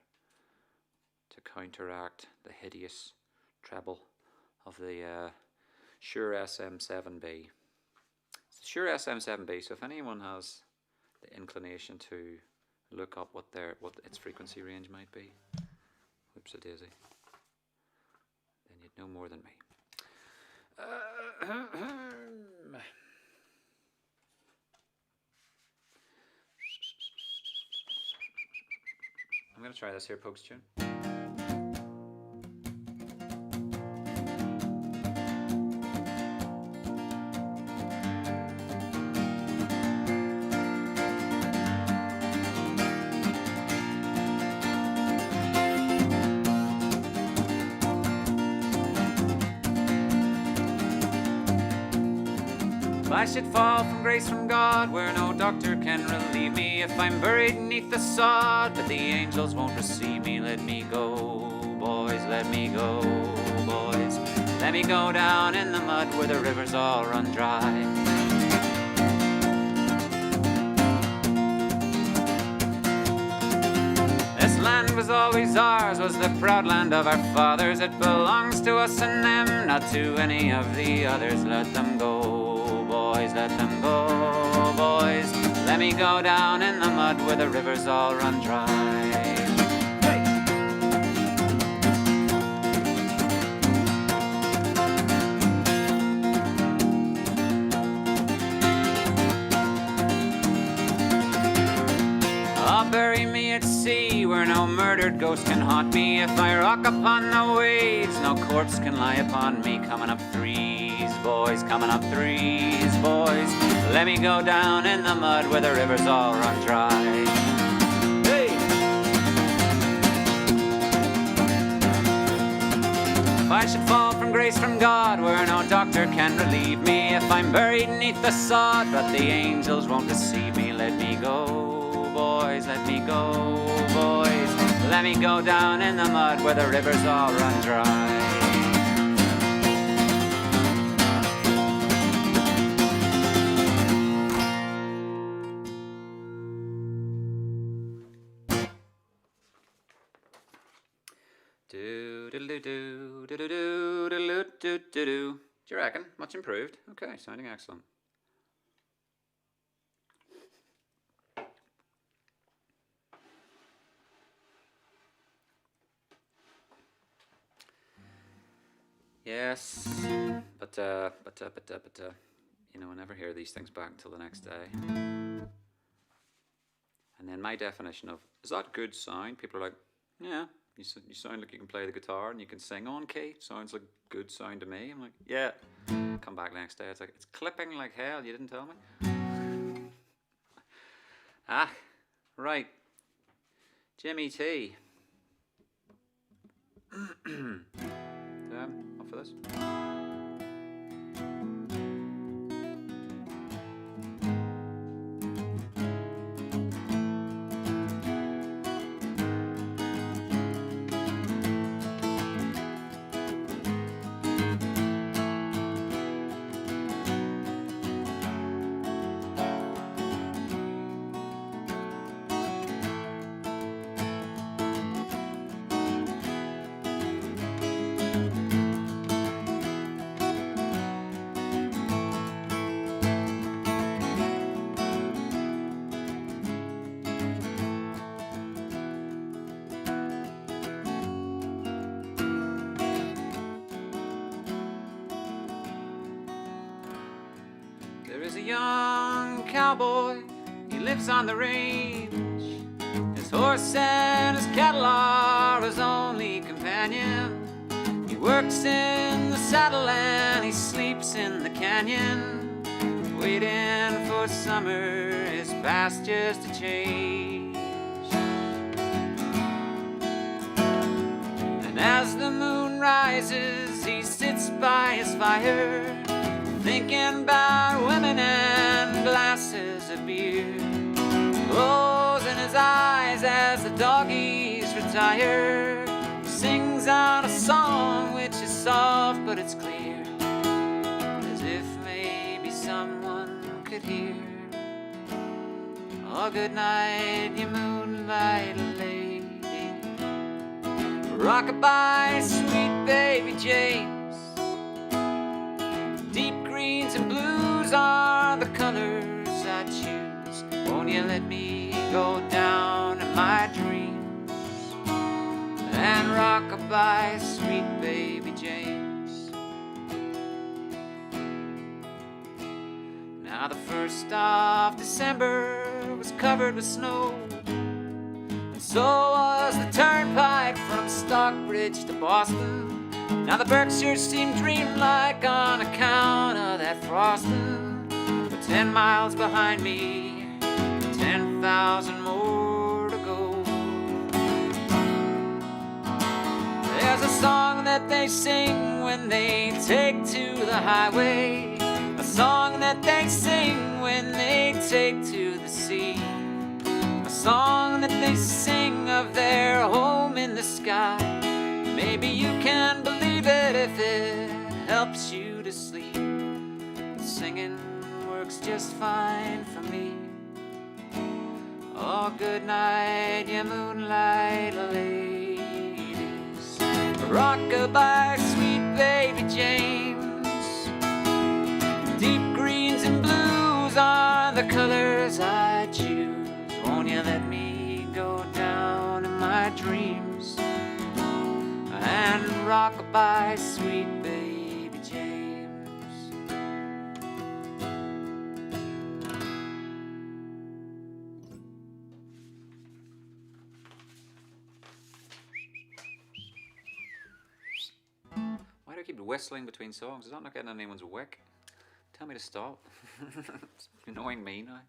to counteract the hideous treble of the Shure SM7B. It's the Shure SM7B, so if anyone has the inclination to look up what its frequency range might be, whoops a daisy, then you'd know more than me. I'm going to try this here Pogues tune. If I should fall from grace from God, where no doctor can relieve me, if I'm buried beneath the sod, but the angels won't receive me, let me go, boys, let me go, boys. Let me go down in the mud where the rivers all run dry. land was always ours, was the proud land of our fathers. It belongs to us and them, not to any of the others. Let them go, boys, let them go, boys. Let me go down in the mud where the rivers all run dry. Bury me at sea where no murdered ghost can haunt me. If I rock upon the waves, no corpse can lie upon me. Coming up threes, boys, coming up threes, boys. Let me go down in the mud where the rivers all run dry. Hey! If I should fall from grace from God where no doctor can relieve me, if I'm buried neath the sod but the angels won't deceive me, let me go, boys, let me go, boys. Let me go down in the mud where the rivers all run dry. Do do do do do do do do do do. Do you reckon? Much improved. Okay, sounding excellent. Yes, but you know, I never hear these things back until the next day. And then my definition of, is that good sound? People are like, yeah, you sound like you can play the guitar and you can sing on key. Sounds like good sound to me. I'm like, yeah. Come back the next day, it's like, it's clipping like hell, you didn't tell me. Right. Jimmy T. Up for this? Young cowboy, he lives on the range. His horse and his cattle are his only companion. He works in the saddle and he sleeps in the canyon, waiting for summer, his pastures to change. And as the moon rises, he sits by his fire, thinking about women and glasses of beer. Closing his eyes as the doggies retire, he sings out a song which is soft but it's clear, as if maybe someone could hear. Oh, good night, you moonlight lady. Rockabye, sweet baby James. Deep greens and blues are the colors I choose. Won't you let me go down in my dreams and rockabye, sweet baby James. Now the 1st of December was covered with snow, and so was the turnpike from Stockbridge to Boston. Now the Berkshires seem dreamlike on account of that frosting. But 10 miles behind me, 10,000 more to go. There's a song that they sing when they take to the highway, a song that they sing when they take to the sea, a song that they sing of their home in the sky. Maybe you can believe it if it helps you to sleep. But singing works just fine for me. Oh, good night, you moonlight ladies. Rock-a-bye, sweet baby James. Deep greens and blues are the colors I choose. Won't you let me go down in my dreams and rock-a-bye, sweet baby James. Why do I keep whistling between songs? Is that not getting anyone's wick? Tell me to stop. It's annoying me now.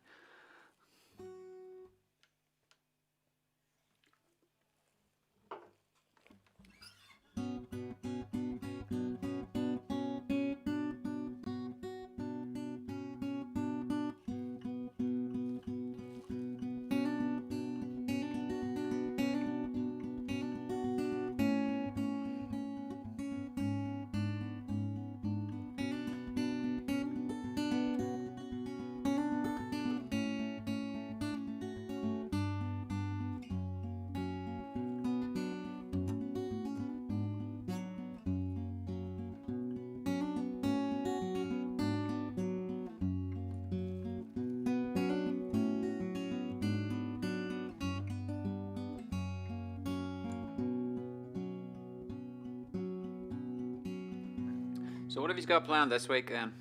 So what have you got planned this week then?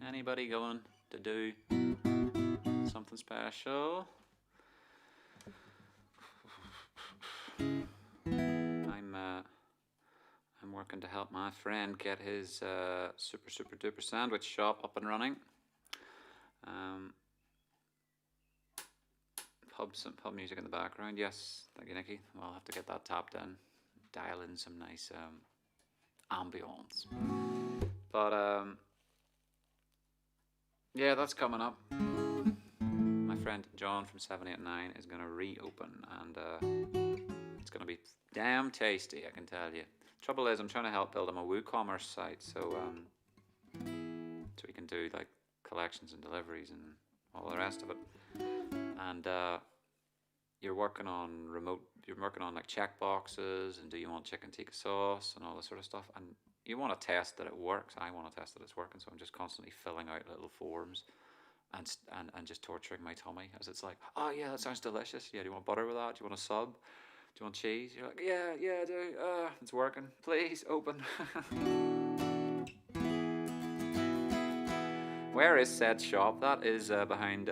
Anybody going to do something special? I'm working to help my friend get his super duper sandwich shop up and running. Pub music in the background. Yes, thank you, Nikki. Well, I'll have to get that tapped in. Dial in some nice ambience. But yeah, that's coming up. My friend John from 789 is going to reopen, and it's going to be damn tasty, I can tell you. Trouble is, I'm trying to help build him a WooCommerce site, so he can do like collections and deliveries and all the rest of it. And you're working on like check boxes, and do you want chicken tikka sauce and all this sort of stuff, and you want to test that it works. I want to test that it's working, so I'm just constantly filling out little forms and just torturing my tummy as it's like, oh yeah, that sounds delicious. Yeah, do you want butter with that? Do you want a sub? Do you want cheese? You're like, yeah, I do. It's working. Please open. Where is said shop? That is behind.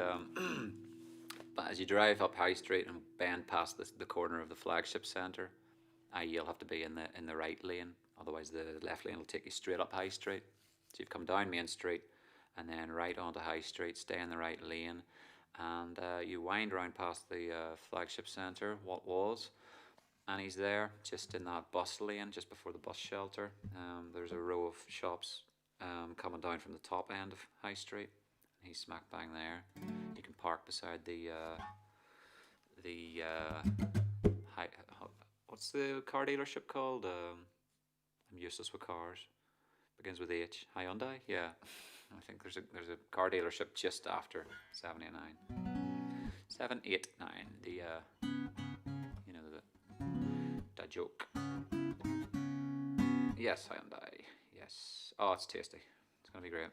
But as you drive up High Street and bend past the corner of the flagship centre, you'll have to be in the right lane. Otherwise, the left lane will take you straight up High Street. So you've come down Main Street and then right onto High Street, stay in the right lane, and you wind around past the flagship centre, what was, and he's there, just in that bus lane, just before the bus shelter. There's a row of shops coming down from the top end of High Street. He's smack bang there. You can park beside what's the car dealership called? I'm useless with cars. Begins with H. Hyundai? Yeah. I think there's a car dealership just after 789. 789. The joke. Yes, Hyundai. Yes. Oh, it's tasty. It's gonna be great.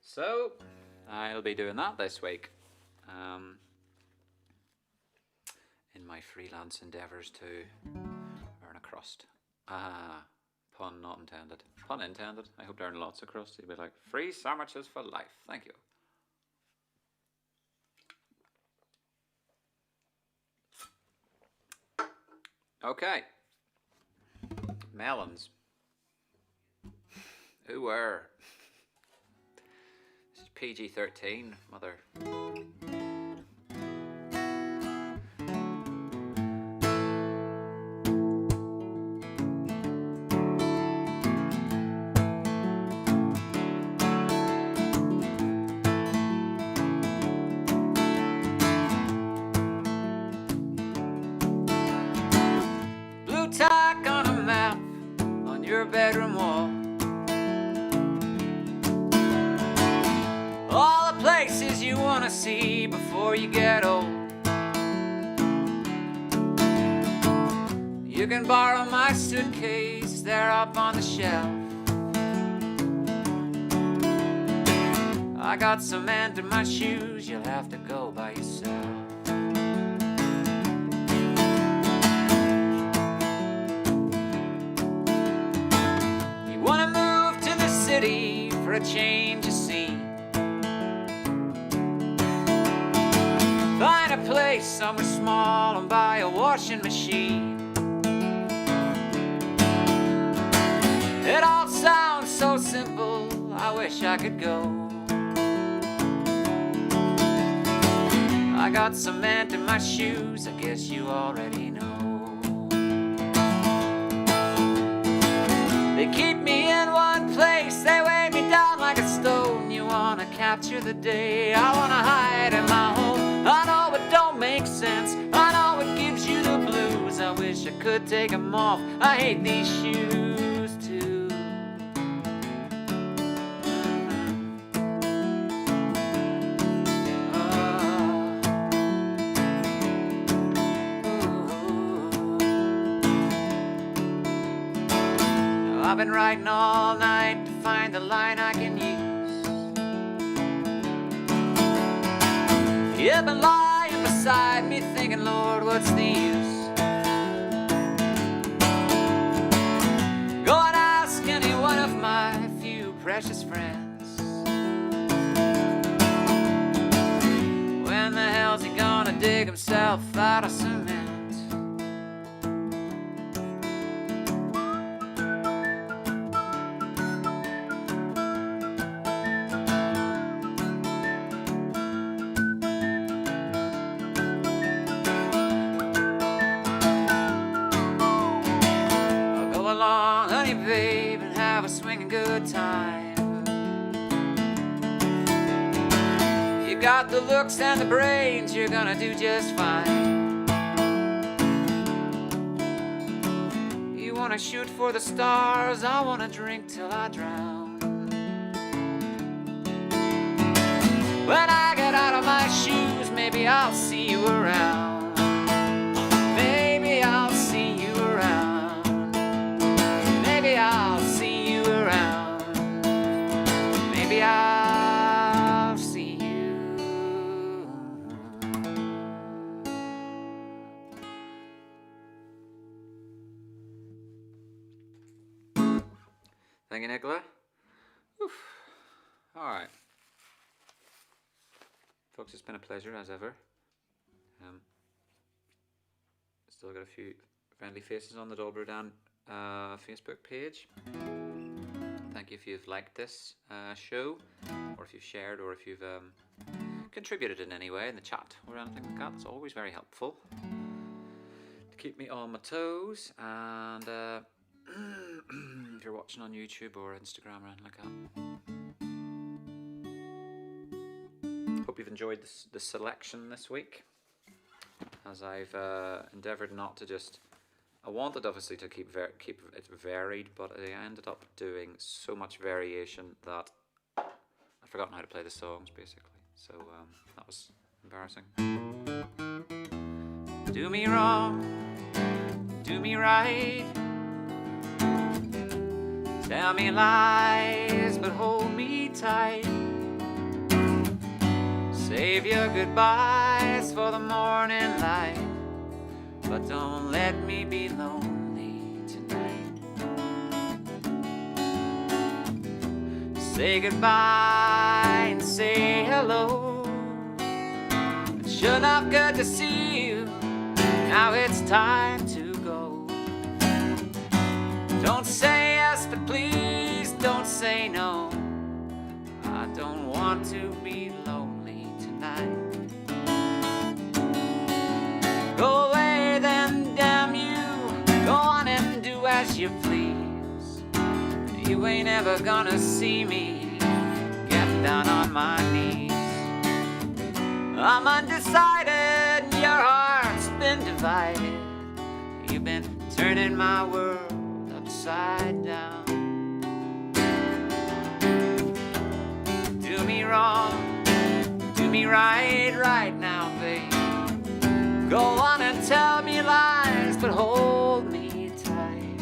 So I'll be doing that this week. In my freelance endeavours to earn a crust. Pun not intended. Pun intended. I hope to earn lots of crust. You'll be like, free sandwiches for life. Thank you. Okay. Melons. Who were? This is PG-13, mother. Tack on a map on your bedroom wall. All the places you want wanna see before you get old. You can borrow my suitcase, they're up on the shelf. I got cement in my shoes, you'll have to go by yourself. You wanna move to the city for a change of scene. Find a place somewhere small and buy a washing machine. It all sounds so simple, I wish I could go. I got cement in my shoes, I guess you already know. They keep me in one place, they weigh me down like a stone. You wanna capture the day, I wanna hide in my home. I know it don't make sense, I know it gives you the blues. I wish I could take them off, I hate these shoes too. I've been writing all night to find the line I can use. You've been lying beside me thinking, Lord, what's the use? Go and ask any one of my few precious friends. When the hell's he gonna dig himself out of cement? Babe, and have a swinging good time. You got the looks and the brains, you're gonna do just fine. You wanna shoot for the stars, I wanna drink till I drown. When I get out of my shoes, maybe I'll see you around. Maybe I'll see you around. Maybe I'll see you around. Maybe I'll see you. Thank you, Nicola. Alright. Folks, it's been a pleasure as ever. Still got a few friendly faces on the Dolbro down Facebook page. Thank you if you've liked this show, or if you've shared, or if you've contributed in any way in the chat or anything like that. It's always very helpful to keep me on my toes. And if you're watching on YouTube or Instagram or anything like that, hope you've enjoyed the selection this week, as I've endeavoured not to just, I wanted obviously to keep it varied, but I ended up doing so much variation that I'd forgotten how to play the songs basically, so that was embarrassing. Do me wrong, do me right, tell me lies but hold me tight. Save your goodbyes for the morning light, but don't let me be lonely tonight. Say goodbye and say hello. It's sure not good to see you, now it's time to go. Don't say yes, but please don't say no. I don't want to be lonely tonight. Go away then, damn you. Go on and do as you please. You ain't ever gonna see me get down on my knees. I'm undecided, your heart's been divided. You've been turning my world upside down. Do me wrong, do me right. Go on and tell me lies, but hold me tight.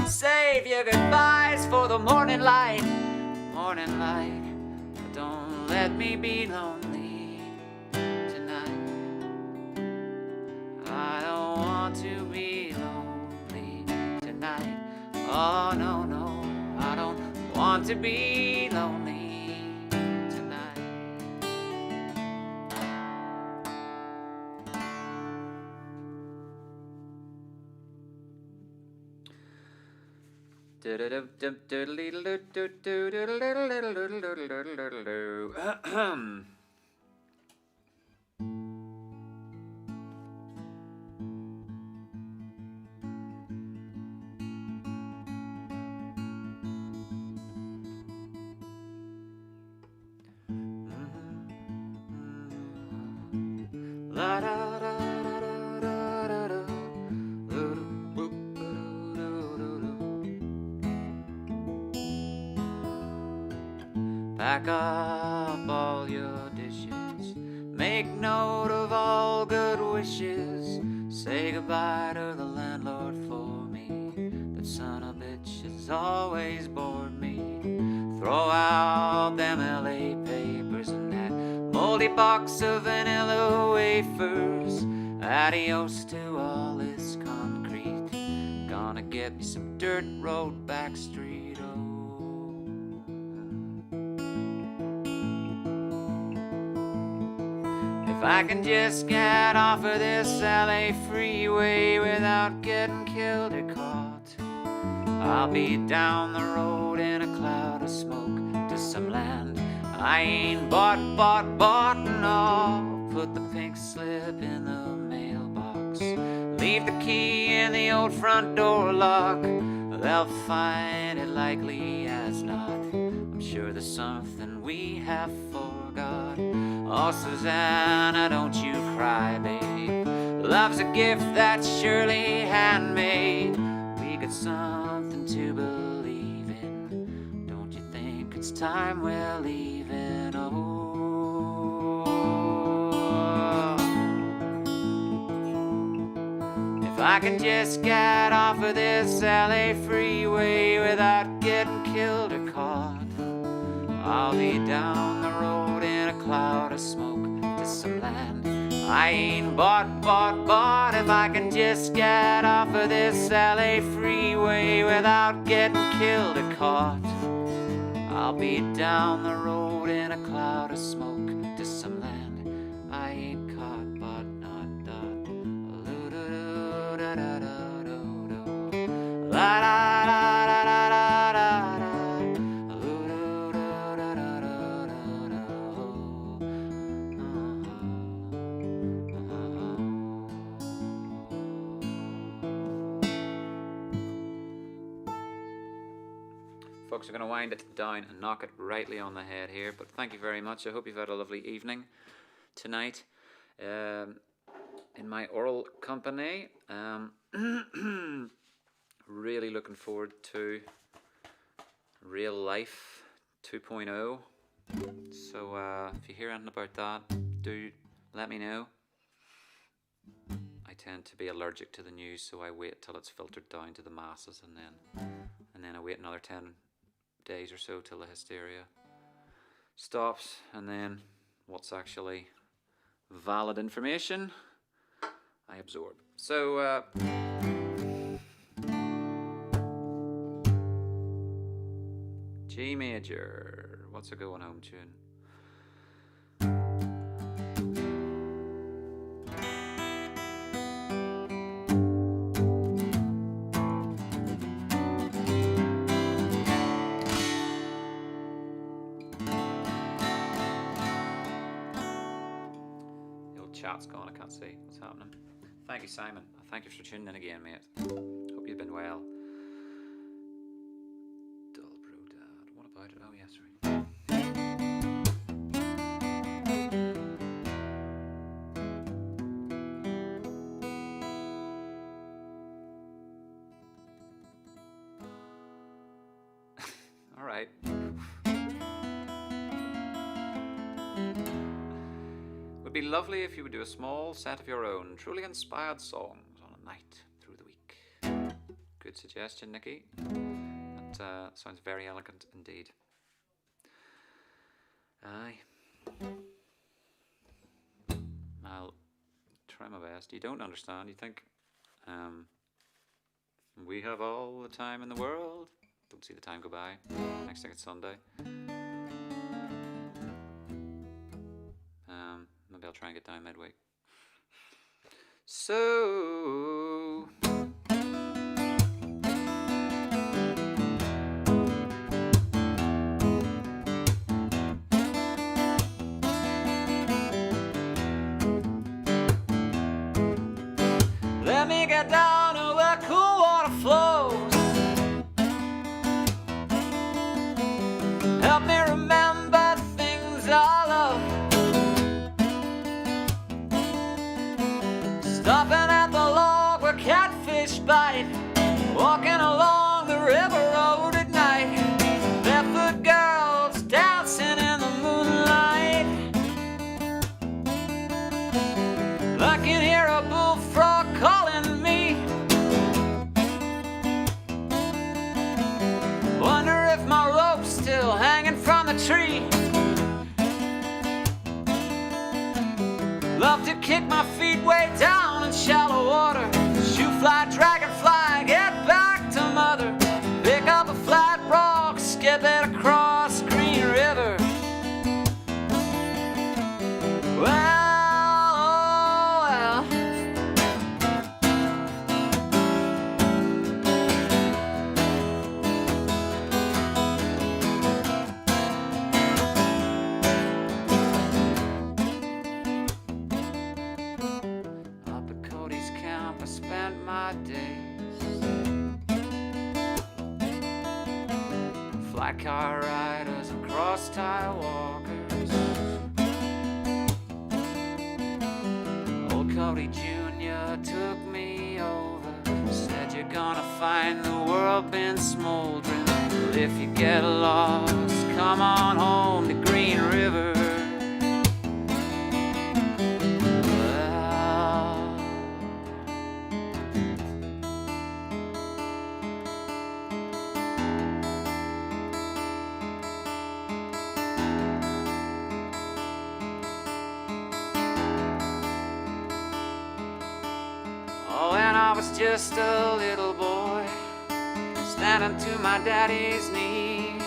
Save your goodbyes for the morning light, morning light. But don't let me be lonely tonight. I don't want to be lonely tonight. Oh no, no, I don't want to be lonely tonight. Pack up all your dishes, make note of all good wishes, say goodbye to the landlord for me. That son of a bitch has always bored me. Throw out them LA papers and that moldy box of vanilla wafers. Adios to all this concrete, gonna get me some dirt road back street. Oh, if I can just get off of this LA freeway without getting killed or caught, I'll be down the road in a cloud of smoke to some land I ain't bought, no. Put the pink slip in the mailbox, leave the key in the old front door lock. They'll find it likely as not. I'm sure there's something we have forgot. Oh, Susanna, don't you cry, babe. Love's a gift that's surely handmade. We got something to believe in. Don't you think it's time we're leaving? Oh, if I can just get off of this LA freeway without getting killed or caught, I'll be down the road in a cloud of smoke to some land I ain't bought. If I can just get off of this LA freeway without getting killed or caught, I'll be down the road in a cloud of smoke to some land I ain't caught but not dot. La da da da da da da. Folks, are going to wind it down and knock it rightly on the head here, but thank you very much. I hope you've had a lovely evening tonight in my oral company. Really looking forward to Real Life 2.0. So if you hear anything about that, do let me know. I tend to be allergic to the news, so I wait till it's filtered down to the masses, and then I wait another 10 days or so till the hysteria stops, and then what's actually valid information I absorb. So G major, what's a going home tune? Chat's gone, I can't see what's happening. Thank you, Simon. Thank you for tuning in again, mate. Hope you've been well. Dolbro Dad, what about it? Oh, yes, right. All right. Would be lovely if you would do a small set of your own, truly inspired songs on a night through the week. Good suggestion, Nikki. That sounds very elegant indeed. Aye. I'll try my best. You don't understand. You think we have all the time in the world. Don't see the time go by. Next thing it's Sunday. Maybe I'll try and get down midweek. So let me get down to where cool water flows. Help me remember the things I love. Stopping at the log where catfish bite. Walking along the river road at night. Barefoot girls dancing in the moonlight. I can hear a bullfrog calling me. Wonder if my rope's still hanging from the tree. Love to kick my feet way down in shallow water. Shoe fly, dragonfly, get back to mother. Pick up a flat rock, skip it across Green River. Well, my days. Flat car riders and cross tire walkers. Old Cody Jr. took me over. Said you're gonna find the world been smoldering. But if you get lost, come on home to Green River. Just a little boy standing to my daddy's knee.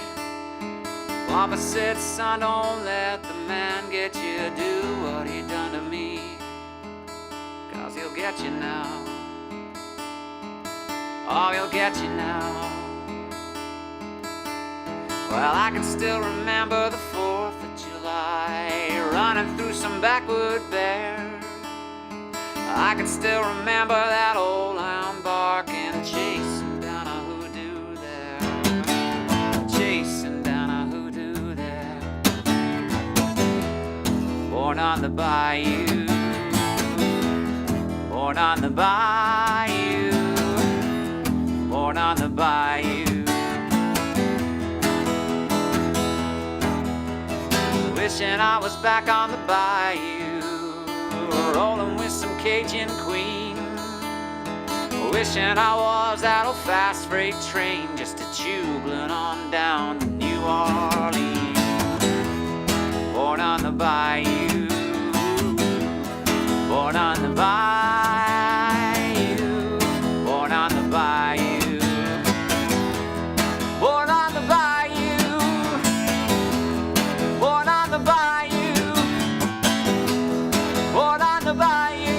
Papa said, son, don't let the man get you. Do what he done to me, 'cause he'll get you now. Oh, he'll get you now. Well, I can still remember the 4th of July, running through some backwood bear. I can still remember that old hound barking, chasing down a hoodoo there. Chasing down a hoodoo there. Born on the bayou. Born on the bayou. Born on the bayou. Wishing I was back on the bayou, rolling with some Cajun queen. Wishing I was that old fast freight train, just a tubulin' on down to New Orleans. Born on the bayou. Born on the bayou. Born on the bayou. Born on the bayou. Born on the bayou. Born on the bayou.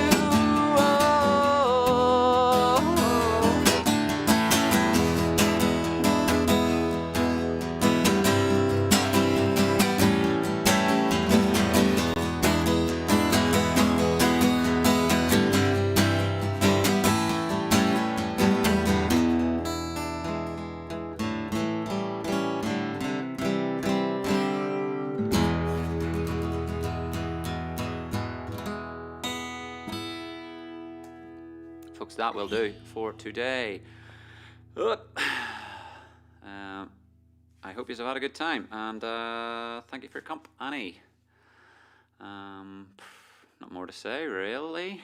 Folks, that will do for today. I hope you've had a good time, and thank you for your company. not more to say, really.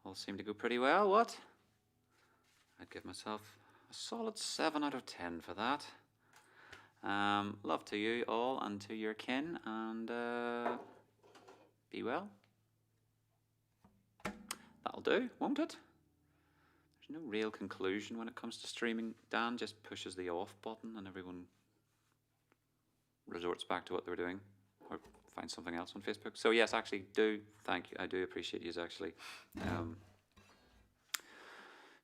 All seemed to go pretty well, what? I'd give myself a solid 7 out of 10 for that. Love to you all and to your kin, and be well. That'll do, won't it? There's no real conclusion when it comes to streaming. Dan just pushes the off button and everyone resorts back to what they were doing, or finds something else on Facebook. So yes, actually, thank you. I do appreciate you actually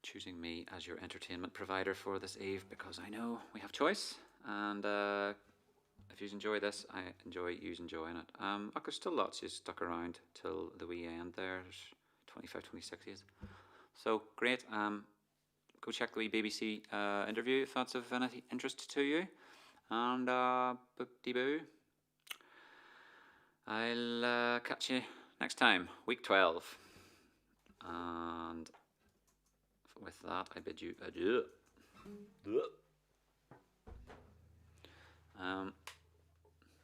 choosing me as your entertainment provider for this eve, because I know we have choice, and if you enjoy this, I enjoy you enjoying it. There's still lots you stuck around till the wee end there. There's 25, 26 years. So great. Go check the wee BBC interview if that's of any interest to you. And boop-de-boo. I'll catch you next time, week 12. And with that, I bid you adieu.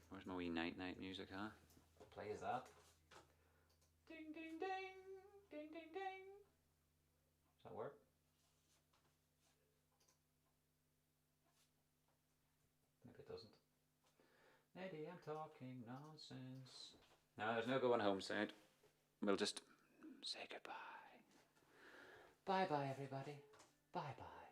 Where's my wee night-night music, huh? What play is that? Ding, ding, ding. Ding, ding, ding. Does that work? Maybe it doesn't. Maybe I'm talking nonsense. No, there's no going home sound. We'll just say goodbye. Bye-bye, everybody. Bye-bye.